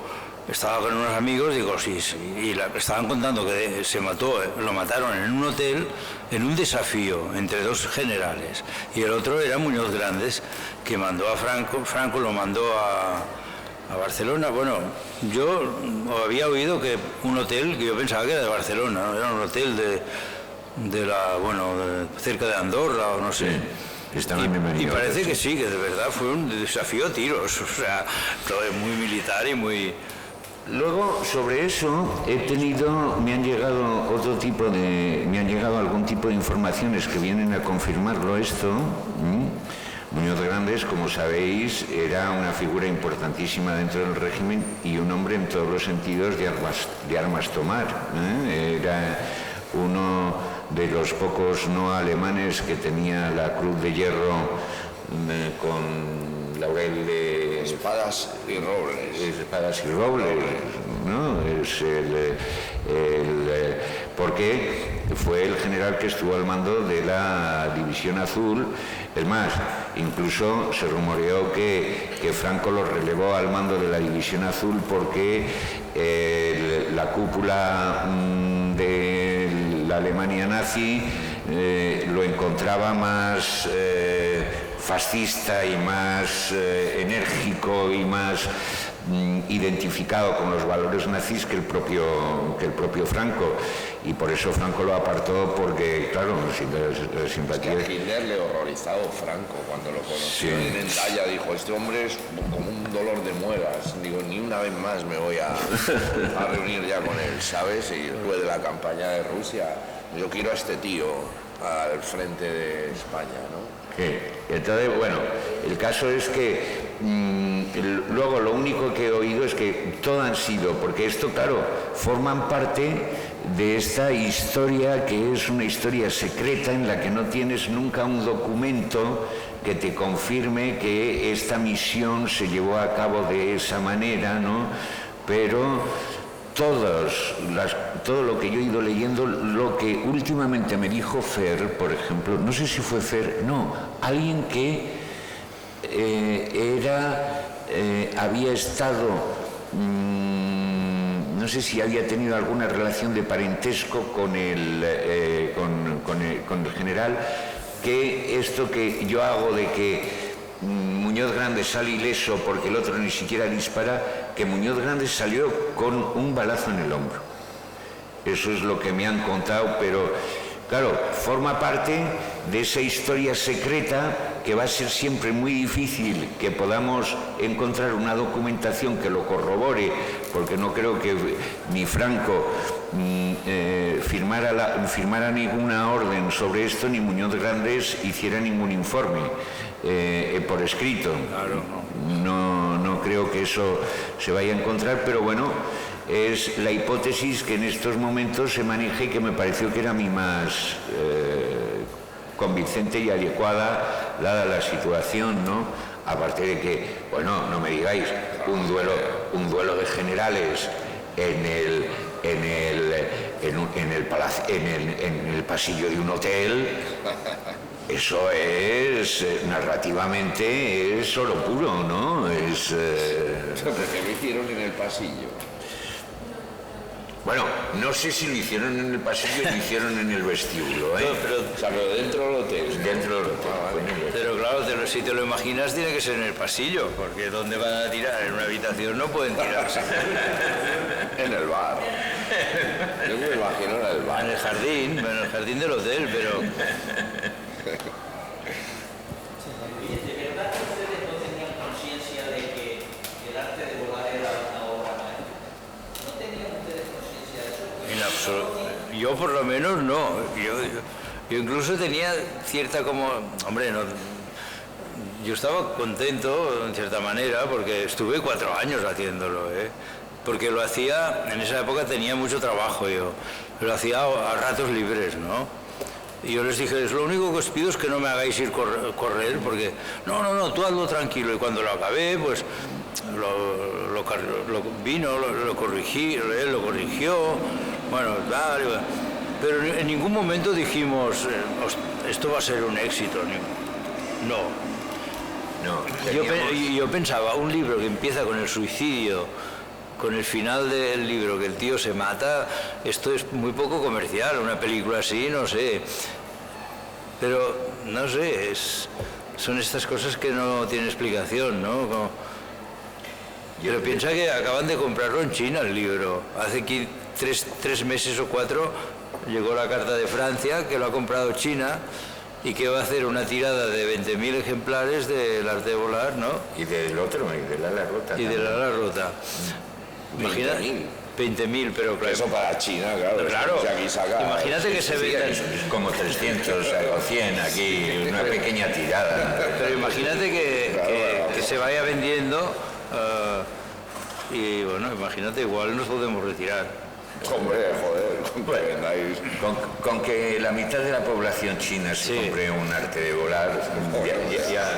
Speaker 3: estaba con unos amigos, digo, sí, y estaban contando que se mató, lo mataron en un hotel, en un desafío entre dos generales, y el otro era Muñoz Grandes, que mandó a Franco lo mandó a Barcelona. Bueno, yo había oído que un hotel, que yo pensaba que era de Barcelona, ¿no? Era un hotel cerca de Andorra o no sé.
Speaker 2: Sí,
Speaker 3: y parece que sí, que de verdad fue un desafío a tiros, o sea, todo es muy militar y muy...
Speaker 2: Luego, sobre eso, me han llegado algún tipo de informaciones que vienen a confirmarlo esto. Muñoz Grandes, como sabéis, era una figura importantísima dentro del régimen y un hombre en todos los sentidos de armas tomar. Era uno de los pocos no alemanes que tenía la Cruz de Hierro con laurel de...
Speaker 4: Espadas y robles,
Speaker 2: ¿no? Porque fue el general que estuvo al mando de la División Azul. Es más, incluso se rumoreó que Franco lo relevó al mando de la División Azul porque la cúpula de la Alemania nazi lo encontraba más fascista y más enérgico y más identificado con los valores nazis que el propio Franco, y por eso Franco lo apartó, porque claro, la simpatía...
Speaker 4: Es que a Hitler le horrorizado Franco cuando lo conoció. En Endaya dijo, este hombre es como un dolor de muelas, digo, ni una vez más me voy a reunir ya con él, ¿sabes? Y después de la campaña de Rusia, yo quiero a este tío al frente de España, ¿no?
Speaker 2: Entonces, bueno, el caso es que luego lo único que he oído es que todo han sido, porque esto, claro, forman parte de esta historia que es una historia secreta en la que no tienes nunca un documento que te confirme que esta misión se llevó a cabo de esa manera, ¿no? Pero todo lo que yo he ido leyendo, lo que últimamente me dijo Fer, por ejemplo, no sé si fue Fer, no, alguien que había estado, no sé si había tenido alguna relación de parentesco con el general, que esto que yo hago de que Muñoz Grandes sale ileso porque el otro ni siquiera dispara, que Muñoz Grandes salió con un balazo en el hombro. Eso es lo que me han contado, pero claro, forma parte de esa historia secreta que va a ser siempre muy difícil que podamos encontrar una documentación que lo corrobore, porque no creo que ni Franco firmara ninguna orden sobre esto, ni Muñoz Grandes hiciera ningún informe por escrito.
Speaker 3: Claro.
Speaker 2: No creo que eso se vaya a encontrar, pero bueno, es la hipótesis que en estos momentos se maneja y que me pareció que era mi más convincente y adecuada dada la situación, ¿no? Aparte de que, bueno, no me digáis, un duelo de generales en el pasillo de un hotel, Eso es, narrativamente, es oro puro, ¿no? Es...
Speaker 4: ¿Pero qué lo hicieron en el pasillo?
Speaker 2: Bueno, no sé si lo hicieron en el pasillo o lo hicieron en el vestíbulo, ¿eh?
Speaker 4: O sea, pero dentro del hotel.
Speaker 2: Dentro del hotel.
Speaker 3: Pero claro, si te lo imaginas, tiene que ser en el pasillo, porque ¿dónde van a tirar? En una habitación no pueden tirarse.
Speaker 4: En el bar. Yo me imagino en el bar.
Speaker 3: En el jardín, bueno, en el jardín del hotel, pero...
Speaker 6: Oye, ¿de verdad que ustedes no tenían conciencia de que el arte de volar era una obra maestra? ¿No tenían ustedes conciencia de eso?
Speaker 3: En absoluto. Yo por lo menos no. Yo incluso tenía cierta como... Hombre, no... Yo estaba contento, en cierta manera, porque estuve 4 años haciéndolo, ¿eh? Porque lo hacía... En esa época tenía mucho trabajo yo. Lo hacía a ratos libres, ¿no? Y yo les dije, lo único que os pido es que no me hagáis ir correr, porque... No, tú hazlo tranquilo. Y cuando lo acabé, pues... Lo corrigí, él lo corrigió, bueno, vale, pero en ningún momento dijimos, esto va a ser un éxito, no. Yo pensaba, un libro que empieza con el suicidio, con el final del libro, que el tío se mata, esto es muy poco comercial, una película así, no sé, pero no sé, son estas cosas que no tienen explicación, ¿no? Pero piensa que acaban de comprarlo en China el libro. Hace 3 meses o 4 llegó la carta de Francia que lo ha comprado China y que va a hacer una tirada de 20.000 ejemplares del arte de volar, ¿no?
Speaker 2: Y del otro, y del ala rota.
Speaker 3: Y del ala rota. Imagina, 20.000, pero claro.
Speaker 4: Eso para China, claro.
Speaker 3: Claro.
Speaker 4: Aquí saca,
Speaker 3: Imagínate que se vendan.
Speaker 2: Es como 300 o 100 aquí, una pequeña tirada.
Speaker 3: Pero imagínate que se vaya vendiendo. Y bueno, imagínate, igual nos podemos retirar.
Speaker 4: Hombre, joder, con que vendáis.
Speaker 2: Con que la mitad de la población china se compre un arte de volar, ya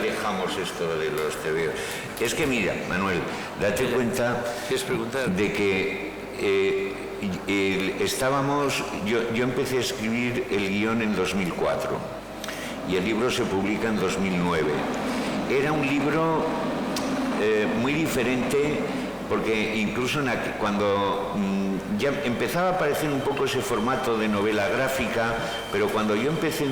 Speaker 2: dejamos esto de los tebeos. Es que mira, Manuel, date cuenta de que yo empecé a escribir el guión en 2004 y el libro se publica en 2009. Era un libro muy diferente, porque incluso cuando ya empezaba a aparecer un poco ese formato de novela gráfica, pero cuando yo empecé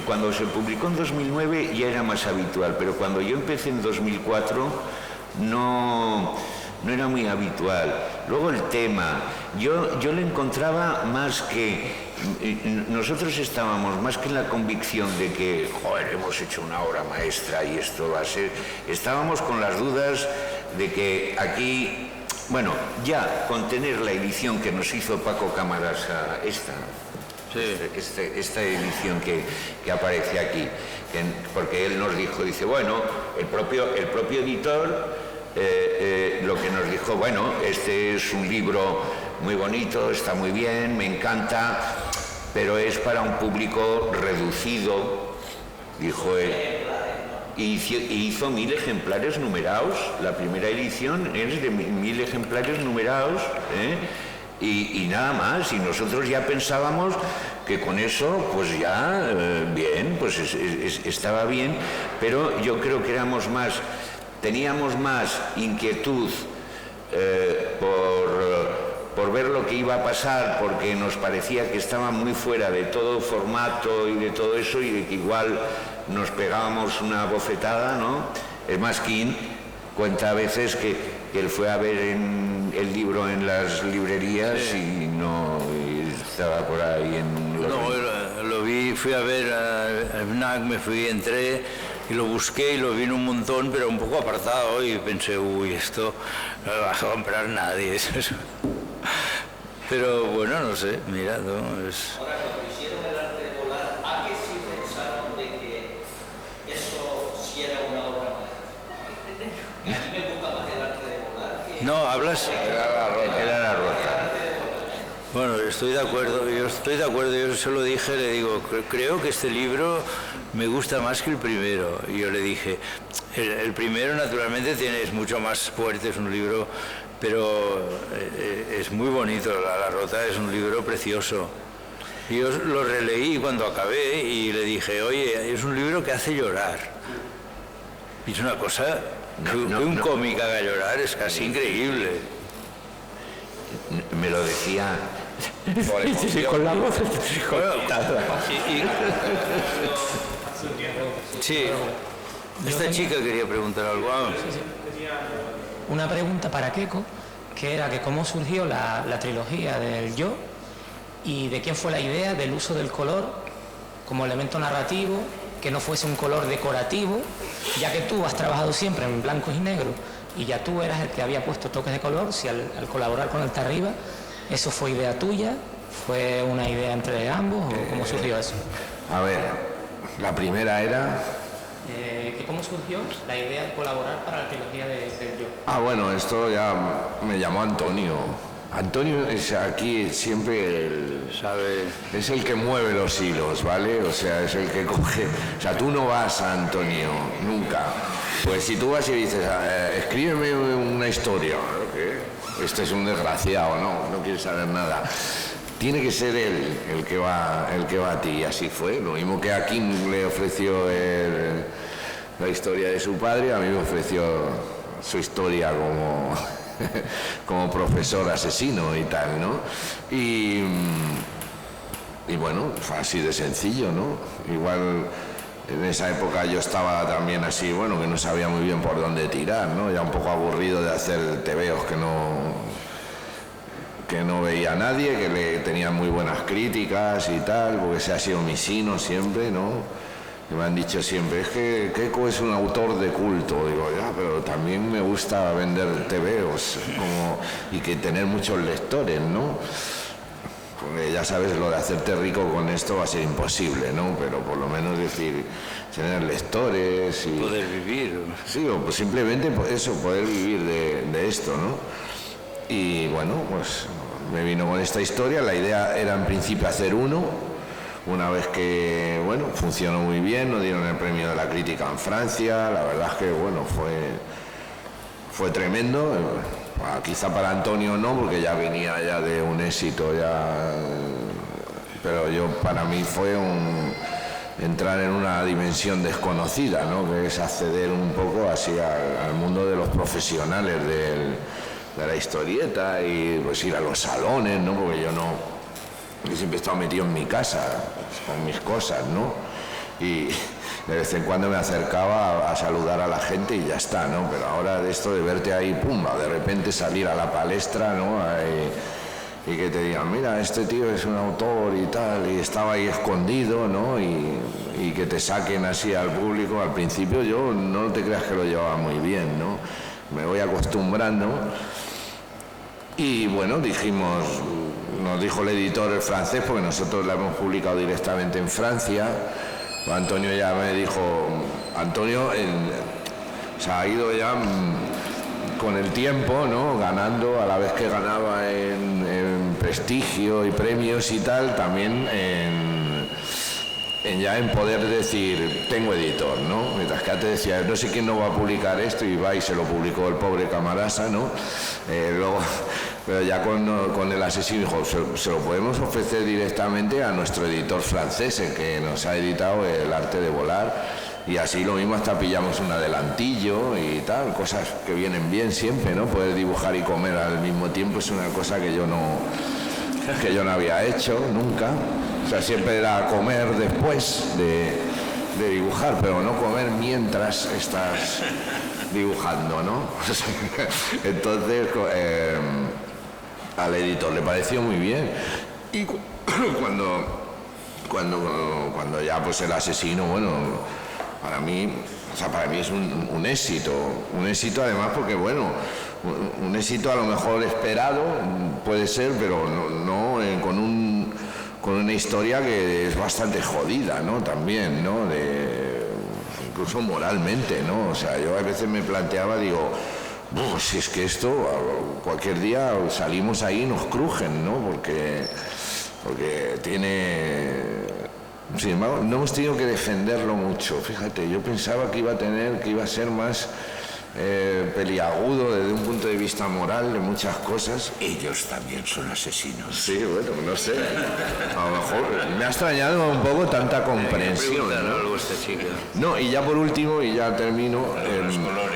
Speaker 2: cuando se publicó en 2009 ya era más habitual, pero cuando yo empecé en 2004 no era muy habitual. Luego el tema, yo le encontraba más que... Nosotros estábamos más que en la convicción de que, joder, hemos hecho una obra maestra y esto va a ser... Estábamos con las dudas de que aquí, bueno, ya con tener la edición que nos hizo Paco Camarasa, esta edición que aparece aquí, porque él nos dijo, dice, bueno, el propio editor lo que nos dijo, bueno, este es un libro muy bonito, está muy bien, me encanta, pero es para un público reducido, dijo él. Y hizo 1000 ejemplares numerados. La primera edición es de 1000 ejemplares numerados, y nada más. Y nosotros ya pensábamos que con eso, pues ya, bien, pues estaba bien, pero yo creo que teníamos más inquietud por ver lo que iba a pasar, porque nos parecía que estaba muy fuera de todo formato y de todo eso, y de que igual nos pegábamos una bofetada, ¿no? Es más, King cuenta a veces que él fue a ver el libro en las librerías y estaba por ahí en...
Speaker 3: Lo vi, fui a ver a FNAC, entré y lo busqué y lo vi en un montón, pero un poco apartado, y pensé, esto no lo va a comprar nadie. Pero bueno, no sé, mira, no es...
Speaker 6: Ahora, cuando hicieron el arte de volar, ¿a qué sí pensaron de que eso sí era una obra maestra? A mí me gusta más el arte de volar que...
Speaker 3: No, hablas...
Speaker 2: Era la rota.
Speaker 3: Bueno, estoy de acuerdo, yo se lo dije, le digo, creo que este libro me gusta más que el primero. Y yo le dije, el primero naturalmente es mucho más fuerte, es un libro, pero es muy bonito, La Rota es un libro precioso. Y yo lo releí cuando acabé y le dije, oye, es un libro que hace llorar. Y es una cosa, que un cómic haga llorar es casi increíble.
Speaker 2: Me lo decía
Speaker 3: Con la voz. Sí, esta chica quería preguntar algo.
Speaker 7: Una pregunta para Keiko, que era que cómo surgió la trilogía del Yo y de quién fue la idea del uso del color como elemento narrativo, que no fuese un color decorativo, ya que tú has trabajado siempre en blancos y negros y ya tú eras el que había puesto toques de color. Si al colaborar con el Tarriba, ¿eso fue idea tuya? ¿Fue una idea entre ambos o cómo surgió eso?
Speaker 4: A ver, la primera era...
Speaker 7: ¿Cómo surgió la idea de colaborar para la trilogía del Yo?
Speaker 4: Ah, bueno, esto ya me llamó Antonio. Antonio es aquí siempre es el que mueve los hilos, ¿vale? O sea, es el que coge... O sea, tú no vas a Antonio, nunca. Pues si tú vas y dices, escríbeme una historia, ¿qué? Este es un desgraciado, no quiere saber nada. Tiene que ser él el que va a ti, y así fue. Lo mismo que a King le ofreció la historia de su padre, a mí me ofreció su historia como profesor asesino y tal, ¿no? Y bueno, fue así de sencillo, ¿no? Igual en esa época yo estaba también así, bueno, que no sabía muy bien por dónde tirar, ¿no? Ya un poco aburrido de hacer tebeos que no veía a nadie, que le tenían muy buenas críticas y tal, porque se ha sido mi sino siempre, ¿no? Que me han dicho siempre, es que Keiko es un autor de culto. Digo, ya, pero también me gusta vender tebeos y que tener muchos lectores, ¿no? Porque ya sabes, lo de hacerte rico con esto va a ser imposible, ¿no? Pero por lo menos decir, tener lectores y...
Speaker 3: Poder vivir.
Speaker 4: Sí, o pues simplemente eso, poder vivir de esto, ¿no? Y bueno, pues me vino con esta historia. La idea era en principio hacer uno. Una vez que, bueno, funcionó muy bien, nos dieron el premio de la crítica en Francia. La verdad es que, bueno, fue tremendo. Quizá para Antonio no, porque ya venía ya de un éxito ya, pero para mí fue entrar en una dimensión desconocida, ¿no? Que es acceder un poco así al mundo de los profesionales de la historieta y pues ir a los salones, ¿no? Porque yo siempre he estado metido en mi casa con mis cosas, ¿no? Y de vez en cuando me acercaba a saludar a la gente y ya está, ¿no? Pero ahora de esto de verte ahí, pumba, de repente salir a la palestra, ¿no? Y que te digan, mira, este tío es un autor y tal, y estaba ahí escondido, ¿no? Y que te saquen así al público. Al principio yo no te creas que lo llevaba muy bien, ¿no? Me voy acostumbrando. Y bueno, nos dijo el editor el francés, porque nosotros la hemos publicado directamente en Francia. Antonio ya me dijo, Antonio se ha ido ya con el tiempo, ¿no? Ganando a la vez que ganaba en prestigio y premios y tal, también ya en poder decir, tengo editor, ¿no? Mientras que antes decía, no sé quién no va a publicar esto, y va y se lo publicó el pobre Camarasa, ¿no? Luego, pero ya con el asesino dijo, se lo podemos ofrecer directamente a nuestro editor francés, el que nos ha editado El arte de volar, y así lo mismo hasta pillamos un adelantillo y tal, cosas que vienen bien siempre, ¿no? Poder dibujar y comer al mismo tiempo es una cosa que yo no había hecho nunca. O sea, siempre era comer después de dibujar, pero no comer mientras estás dibujando, ¿no? Entonces, al editor le pareció muy bien. Y cuando ya pues el asesino, bueno, para mí es un éxito además porque, bueno, un éxito a lo mejor esperado, puede ser, pero no con una historia que es bastante jodida, ¿no? También, ¿no? Incluso moralmente, ¿no? O sea, yo a veces me planteaba, digo, si es que esto, cualquier día salimos ahí y nos crujen, ¿no? Porque tiene... Sin embargo, no hemos tenido que defenderlo mucho. Fíjate, yo pensaba que iba a ser más peliagudo desde un punto de vista moral de muchas cosas.
Speaker 2: Ellos también son asesinos.
Speaker 4: Sí, bueno, no sé. A lo mejor me ha extrañado un poco tanta comprensión, ¿no?
Speaker 3: Algo esta chica.
Speaker 4: No, y ya por último, y ya termino,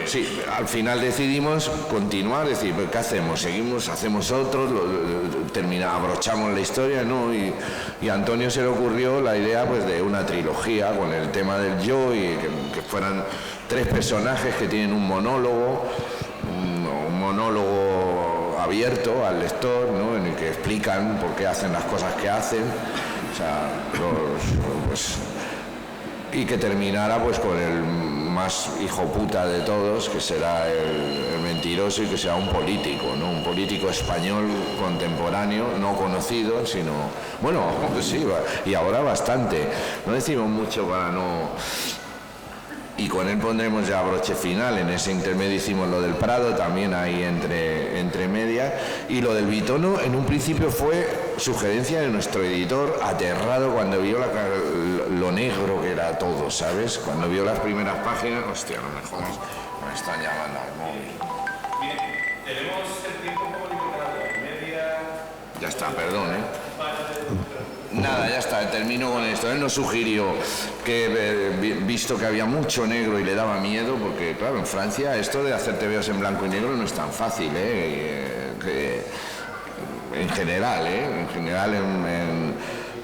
Speaker 4: sí, al final decidimos continuar, decir, pues, ¿qué hacemos? ¿Seguimos? ¿Hacemos otro? ¿Abrochamos la historia? ¿No? Y a Antonio se le ocurrió la idea pues de una trilogía con el tema del yo y que fueran 3 personajes que tienen un monólogo abierto al lector, ¿no? En el que explican por qué hacen las cosas que hacen, o sea, y que terminara pues con el más hijo puta de todos, que será el mentiroso y que será un político, ¿no? Un político español contemporáneo, no conocido, sino, bueno, pues sí, y ahora bastante. No decimos mucho para no... Y con él pondremos ya broche final. En ese intermedio hicimos lo del Prado, también ahí entre medias. Y lo del Bitono, en un principio fue sugerencia de nuestro editor, aterrado cuando vio lo negro que era todo, ¿sabes? Cuando vio las primeras páginas, hostia, no me jodas, me están llamando al móvil.
Speaker 1: Mire, tenemos el tiempo un poco limitado, media...
Speaker 4: Ya está, perdón, Nada, ya está, termino con esto. Él nos sugirió que, visto que había mucho negro y le daba miedo, porque claro, en Francia esto de hacer tebeos en blanco y negro no es tan fácil, en general,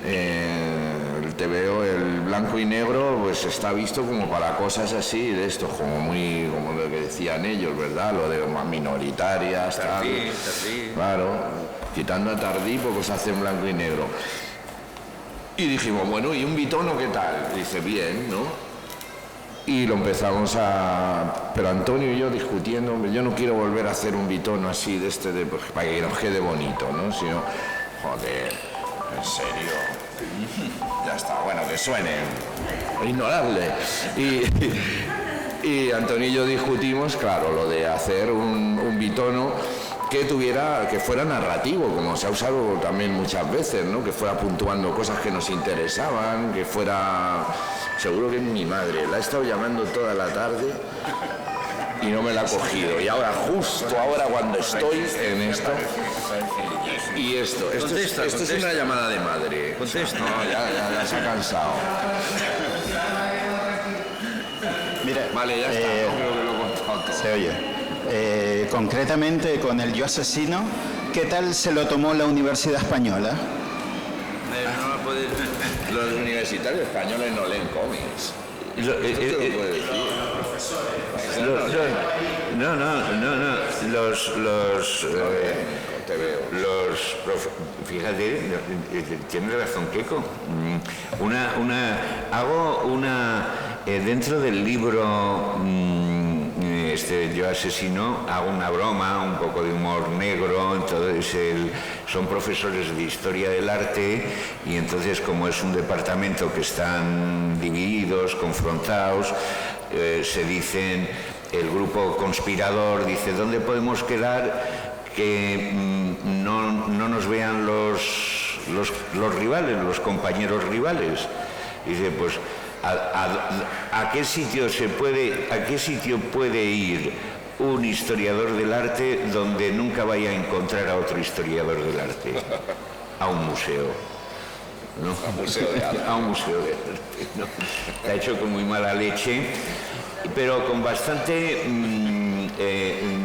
Speaker 4: el tebeo, el blanco y negro, pues está visto como para cosas así, de esto, como lo que decían ellos, ¿verdad? Lo de más minoritarias,
Speaker 3: Tardí.
Speaker 4: Claro, quitando a Tardí, pues hace en blanco y negro. Y dijimos, bueno, ¿y un Bitono qué tal? Y dice, bien, ¿no? Y lo empezamos Pero Antonio y yo discutiendo, yo no quiero volver a hacer un Bitono así pues, para que nos quede bonito, ¿no? Sino, joder, en serio. Ya está, bueno, que suene. Ignorable. Y Antonio y yo discutimos, claro, lo de hacer un Bitono que fuera narrativo, como se ha usado también muchas veces, ¿no? Que fuera puntuando cosas que nos interesaban, que fuera... Seguro que es mi madre, la he estado llamando toda la tarde y no me la ha cogido. Y ahora, justo ahora cuando estoy en esto... Y esto es una llamada de madre.
Speaker 3: Contesta.
Speaker 4: No, ya se ha cansado.
Speaker 8: Mira,
Speaker 4: Vale, ya está, creo que lo he contado todo.
Speaker 8: se oye. Concretamente con el Yo Asesino, ¿qué tal se lo tomó la Universidad Española?
Speaker 3: No va a poder...
Speaker 4: Los universitarios españoles no leen cómics. Eso te lo puedo decir.
Speaker 2: Fíjate, tiene razón Keiko. Dentro del libro Yo Asesino, hago una broma, un poco de humor negro. Entonces son profesores de historia del arte y entonces, como es un departamento que están divididos, confrontados, se dicen, el grupo conspirador dice, ¿dónde podemos quedar que no nos vean los rivales, los compañeros rivales? Dice, pues ¿a qué sitio puede ir un historiador del arte donde nunca vaya a encontrar a otro historiador del arte? A un museo, ¿no?
Speaker 4: A un museo de arte.
Speaker 2: A un museo de arte, ¿no? Está hecho con muy mala leche, pero con bastante,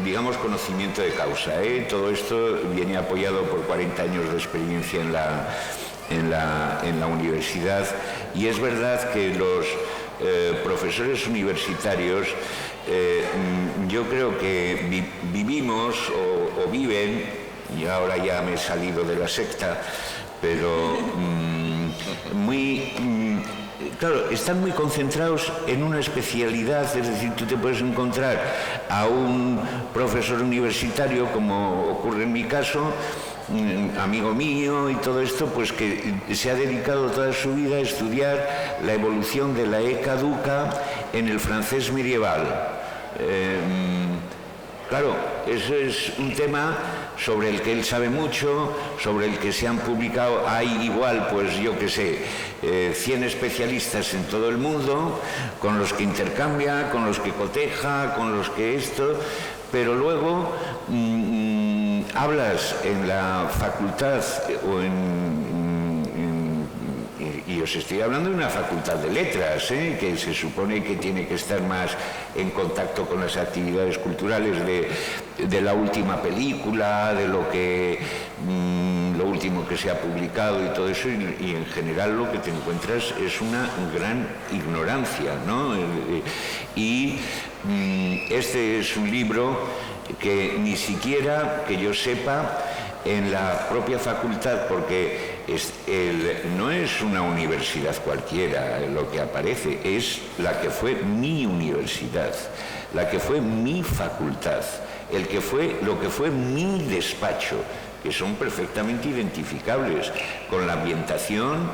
Speaker 2: digamos, conocimiento de causa, Todo esto viene apoyado por 40 años de experiencia en la universidad, y es verdad que los profesores universitarios, yo creo que vivimos o viven, y ahora ya me he salido de la secta, pero claro, están muy concentrados en una especialidad. Es decir, tú te puedes encontrar a un profesor universitario, como ocurre en mi caso, amigo mío y todo esto, pues que se ha dedicado toda su vida a estudiar la evolución de la E caduca en el francés medieval. Claro, eso es un tema sobre el que él sabe mucho, sobre el que se han publicado, hay igual, pues yo qué sé, 100 especialistas en todo el mundo, con los que intercambia, con los que coteja, con los que esto, pero luego hablas en la facultad y os estoy hablando de una facultad de letras, que se supone que tiene que estar más en contacto con las actividades culturales de la última película, de lo último que se ha publicado y todo eso, y en general lo que te encuentras es una gran ignorancia, ¿no? Y este es un libro que ni siquiera, que yo sepa, en la propia facultad, porque no es una universidad cualquiera lo que aparece, es la que fue mi universidad, la que fue mi facultad, lo que fue mi despacho, que son perfectamente identificables con la ambientación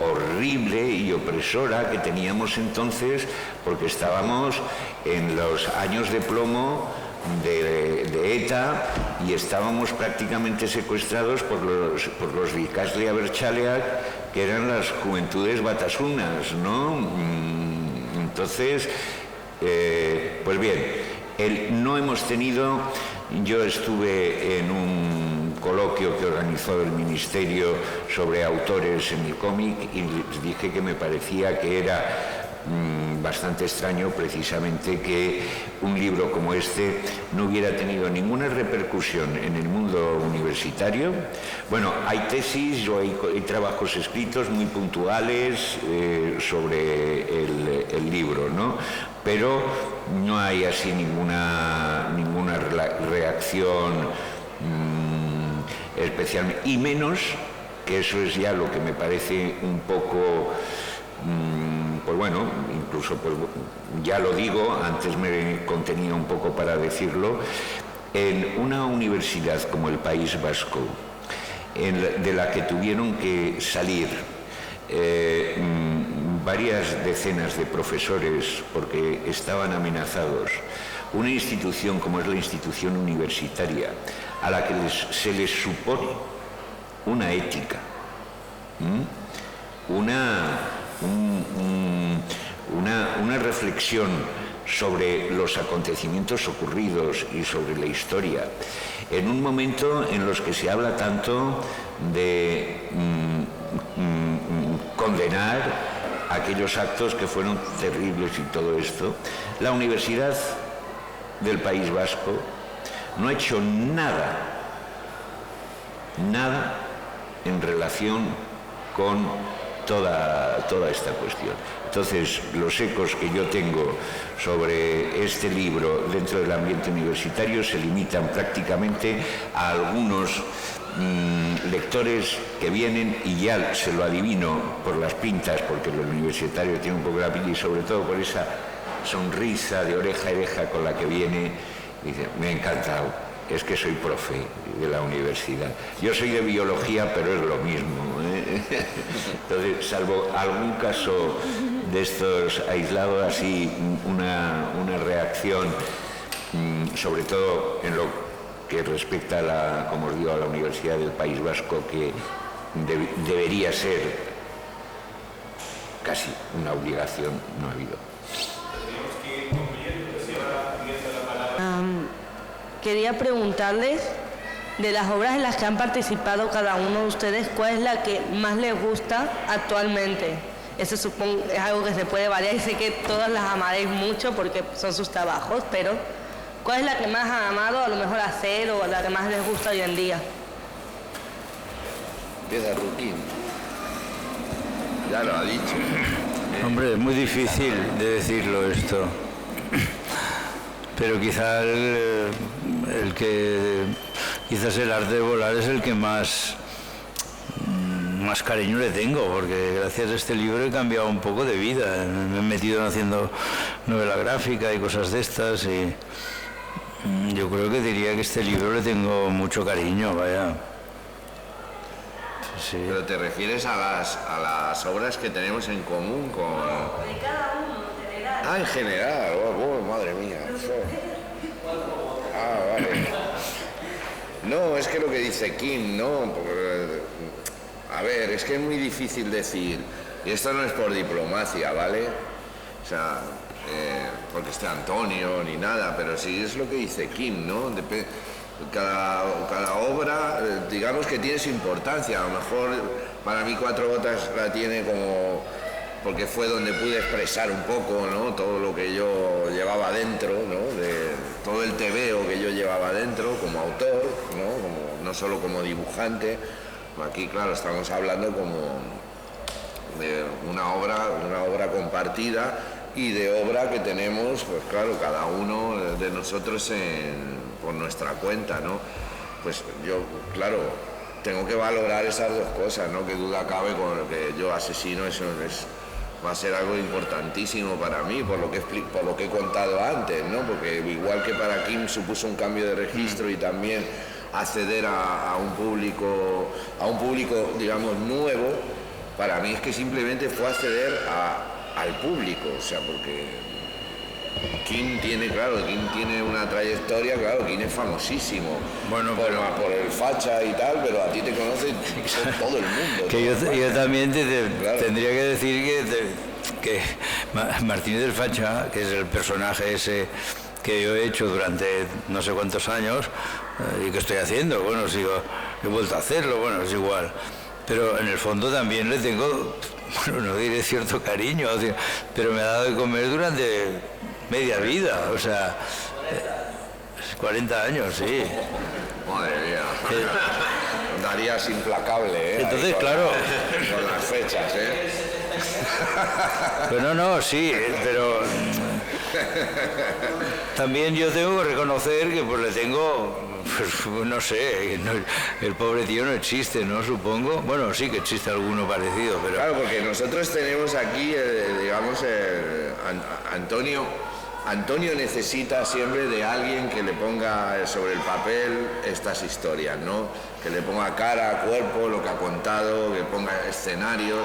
Speaker 2: horrible y opresora que teníamos entonces, porque estábamos en los años de plomo de ETA y estábamos prácticamente secuestrados por los Ikasle Abertzaleak, que eran las juventudes batasunas, ¿no? Entonces, pues bien, no hemos tenido... Yo estuve en un coloquio que organizó el Ministerio sobre autores en el cómic y les dije que me parecía que era bastante extraño precisamente que un libro como este no hubiera tenido ninguna repercusión en el mundo universitario. Bueno, hay tesis o hay trabajos escritos muy puntuales sobre el libro, ¿no? Pero no hay así ninguna reacción especial, y menos, que eso es ya lo que me parece un poco... pues bueno, incluso pues ya lo digo, antes me contenía un poco para decirlo, en una universidad como el País Vasco, de la que tuvieron que salir varias decenas de profesores porque estaban amenazados, una institución como es la institución universitaria, a la que se les supone una ética, una reflexión sobre los acontecimientos ocurridos y sobre la historia, en un momento en los que se habla tanto de condenar aquellos actos que fueron terribles y todo esto. La Universidad del País Vasco no ha hecho nada en relación con toda esta cuestión. Entonces, los ecos que yo tengo sobre este libro dentro del ambiente universitario se limitan prácticamente a algunos lectores que vienen, y ya se lo adivino por las pintas, porque el universitario tiene un poco la pinta, y sobre todo por esa sonrisa de oreja a oreja con la que viene, y dice, me ha encantado, es que soy profe de la universidad. Yo soy de biología, pero es lo mismo, ¿eh? Entonces, salvo algún caso de estos aislados, así una reacción, sobre todo en lo que respecta a la, como os digo, a la Universidad del País Vasco, que debería ser casi una obligación, no ha habido.
Speaker 9: Quería preguntarles, de las obras en las que han participado cada uno de ustedes, ¿cuál es la que más les gusta actualmente? Eso supongo es algo que se puede variar y sé que todas las amaréis mucho porque son sus trabajos, pero ¿cuál es la que más han amado a lo mejor hacer o la que más les gusta hoy en día?
Speaker 4: Empieza Ruquín. Ya lo ha dicho.
Speaker 3: Hombre, es muy difícil de decirlo esto. Pero quizá quizás el arte de volar es el que más cariño le tengo, porque gracias a este libro he cambiado un poco de vida. Me he metido haciendo novela gráfica y cosas de estas, y yo creo que diría que este libro le tengo mucho cariño, vaya. Sí.
Speaker 4: Pero te refieres a las obras que tenemos en común con...
Speaker 9: De cada uno, en general.
Speaker 4: Ah, en general, madre mía. Ah, vale. No, es que lo que dice Kim, ¿no? A ver, es que es muy difícil decir, y esto no es por diplomacia, ¿vale? O sea, porque esté Antonio ni nada, pero sí es lo que dice Kim, ¿no? Cada obra, digamos que tiene su importancia. A lo mejor para mí Cuatro Gotas la tiene como porque fue donde pude expresar un poco, ¿no? Todo lo que yo llevaba dentro, ¿no? De todo el tebeo que yo llevaba dentro como autor, ¿no? No solo como dibujante. Aquí, claro, estamos hablando como de una obra compartida y de obra que tenemos, pues claro, cada uno de nosotros por nuestra cuenta, ¿no? Pues yo, claro, tengo que valorar esas dos cosas, ¿no? Que duda cabe con lo que yo Asesino, eso va a ser algo importantísimo para mí, por lo que he contado antes, ¿no? Porque igual que para Kim supuso un cambio de registro y también acceder a un público, digamos, nuevo, para mí es que simplemente fue acceder al público, o sea, porque Kim tiene una trayectoria, claro, Kim es famosísimo,
Speaker 3: bueno,
Speaker 4: por el facha y tal, pero a ti te conoce todo el mundo.
Speaker 3: Que yo también claro, tendría que decir que Martínez del Facha, que es el personaje ese que yo he hecho durante no sé cuántos años y que estoy haciendo, bueno, he vuelto a hacerlo, bueno, es igual, pero en el fondo también le tengo, bueno, no diré cierto cariño, pero me ha dado de comer durante media vida, o sea, 40 años, sí.
Speaker 4: Madre mía. Darías implacable, ¿eh?
Speaker 3: Entonces, claro.
Speaker 4: Con las fechas, ¿eh?
Speaker 3: Pero no, sí, pero también yo tengo que reconocer que pues le tengo, pues, no sé, el pobre tío no existe, ¿no? Supongo. Bueno, sí que existe alguno parecido, pero...
Speaker 4: Claro, porque nosotros tenemos aquí, digamos, Antonio necesita siempre de alguien que le ponga sobre el papel estas historias, ¿no? Que le ponga cara, cuerpo, lo que ha contado, que ponga escenario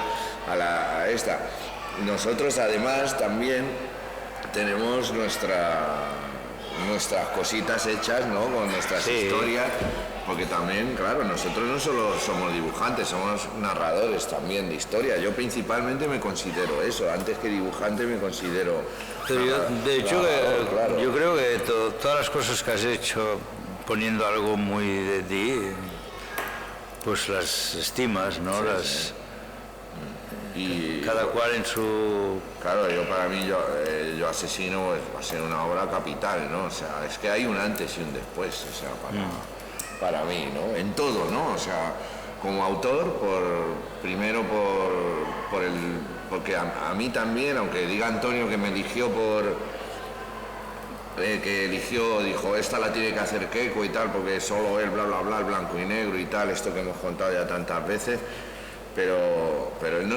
Speaker 4: a esta. Nosotros además también tenemos nuestras cositas hechas, ¿no? Con nuestras historias, porque también, claro, nosotros no solo somos dibujantes, somos narradores también de historia. Yo principalmente me considero eso, antes que dibujante me considero...
Speaker 3: Pero de hecho, claro. Yo creo que todas las cosas que has hecho poniendo algo muy de ti, pues las estimas, ¿no?
Speaker 4: Sí. Y
Speaker 3: cada cual en su...
Speaker 4: Claro, para mí, yo Asesino pues, va a ser una obra capital, ¿no? O sea, es que hay un antes y un después, o sea, para mí, ¿no? En todo, ¿no? O sea, como autor, porque a mí también, aunque diga Antonio que me eligió dijo, esta la tiene que hacer Keiko y tal, porque solo él, bla, bla, bla, el blanco y negro y tal, esto que hemos contado ya tantas veces, pero él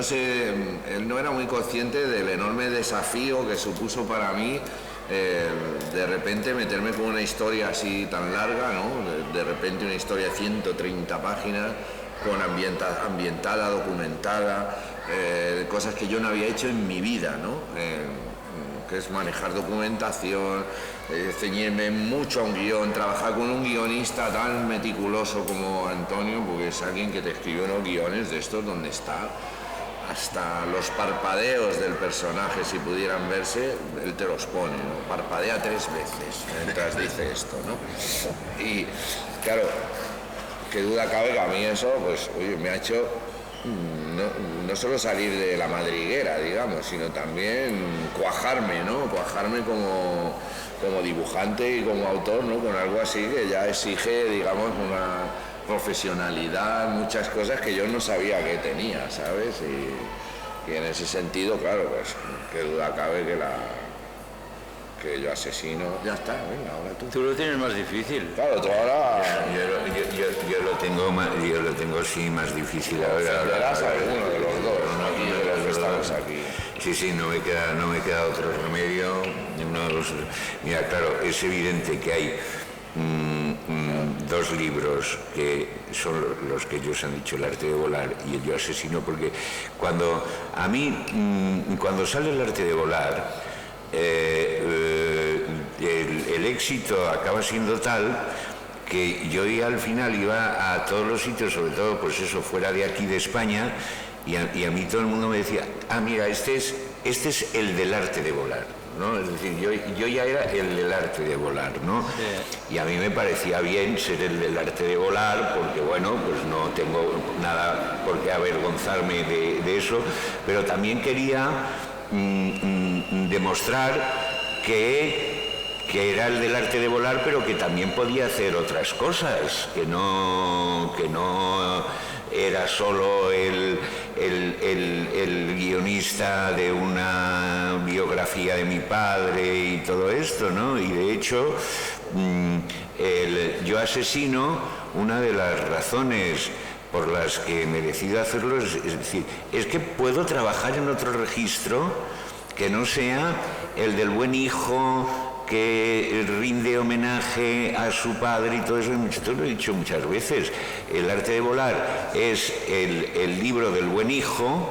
Speaker 4: no era muy consciente del enorme desafío que supuso para mí de repente meterme con una historia así tan larga, ¿no? De repente una historia de 130 páginas, con ambientada, documentada, cosas que yo no había hecho en mi vida, ¿no? Que es manejar documentación, ceñirme mucho a un guión, trabajar con un guionista tan meticuloso como Antonio, porque es alguien que te escribe unos guiones de estos donde está hasta los parpadeos del personaje, si pudieran verse, él te los pone, ¿no? Parpadea 3 veces mientras dice esto, ¿no? Y claro, qué duda cabe que a mí eso, pues, oye, me ha hecho no solo salir de la madriguera, digamos, sino también cuajarme, ¿no? Cuajarme como dibujante y como autor, ¿no? Con algo así que ya exige, digamos, una profesionalidad, muchas cosas que yo no sabía que tenía, ¿sabes? Y en ese sentido, claro, pues, qué duda cabe que yo Asesino, ya está, venga, ahora tú.
Speaker 3: Tú lo tienes más difícil.
Speaker 4: Claro, tú ahora...
Speaker 2: Yo lo tengo sí más difícil ahora.
Speaker 4: Uno de los dos, ¿no? Aquí de los que estamos aquí.
Speaker 2: Sí, no me queda otro remedio. Mira, claro, es evidente que hay 2 libros que son los que ellos han dicho, El arte de volar y El yo Asesino, porque cuando sale El arte de volar, el éxito acaba siendo tal que yo ya al final iba a todos los sitios, sobre todo pues eso, fuera de aquí de España, y a mí todo el mundo me decía, mira, este es el del arte de volar. ¿no? Es decir, yo ya era el del arte de volar, ¿no? Y a mí me parecía bien ser el del arte de volar, porque bueno, pues no tengo nada por qué avergonzarme de eso, pero también quería demostrar que era el del arte de volar, pero que también podía hacer otras cosas, que no era solo el guionista de una biografía de mi padre y todo esto, ¿no? Y de hecho, Yo Asesino, una de las razones por las que me decido hacerlo es que puedo trabajar en otro registro que no sea el del buen hijo que rinde homenaje a su padre y todo eso. Esto lo he dicho muchas veces. El arte de volar es el libro del buen hijo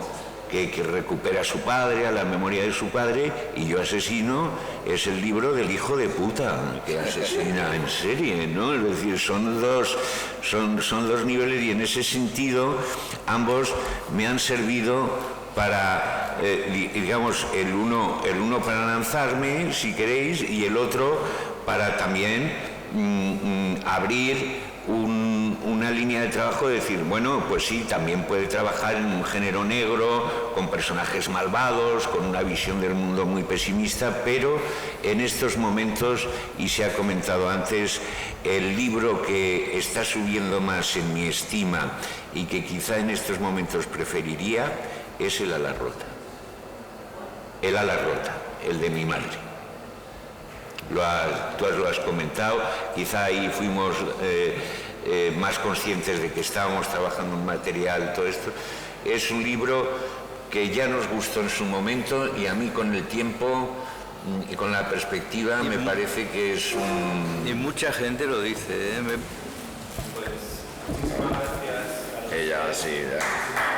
Speaker 2: que recupera a su padre, a la memoria de su padre, y Yo Asesino es el libro del hijo de puta que asesina en serie, ¿no? Es decir, son dos niveles, y en ese sentido ambos me han servido para, digamos, el uno para lanzarme, si queréis, y el otro para también abrir una línea de trabajo, de decir, bueno, pues sí, también puede trabajar en un género negro, con personajes malvados, con una visión del mundo muy pesimista, pero en estos momentos, y se ha comentado antes, el libro que está subiendo más en mi estima y que quizá en estos momentos preferiría es El ala rota. El ala rota, el de mi madre. Tú lo has comentado, quizá ahí fuimos más conscientes de que estábamos trabajando un material, todo esto. Es un libro que ya nos gustó en su momento, y a mí con el tiempo y con la perspectiva me parece que es un...
Speaker 3: Y mucha gente lo dice, ¿eh?
Speaker 4: Ella sí, ya.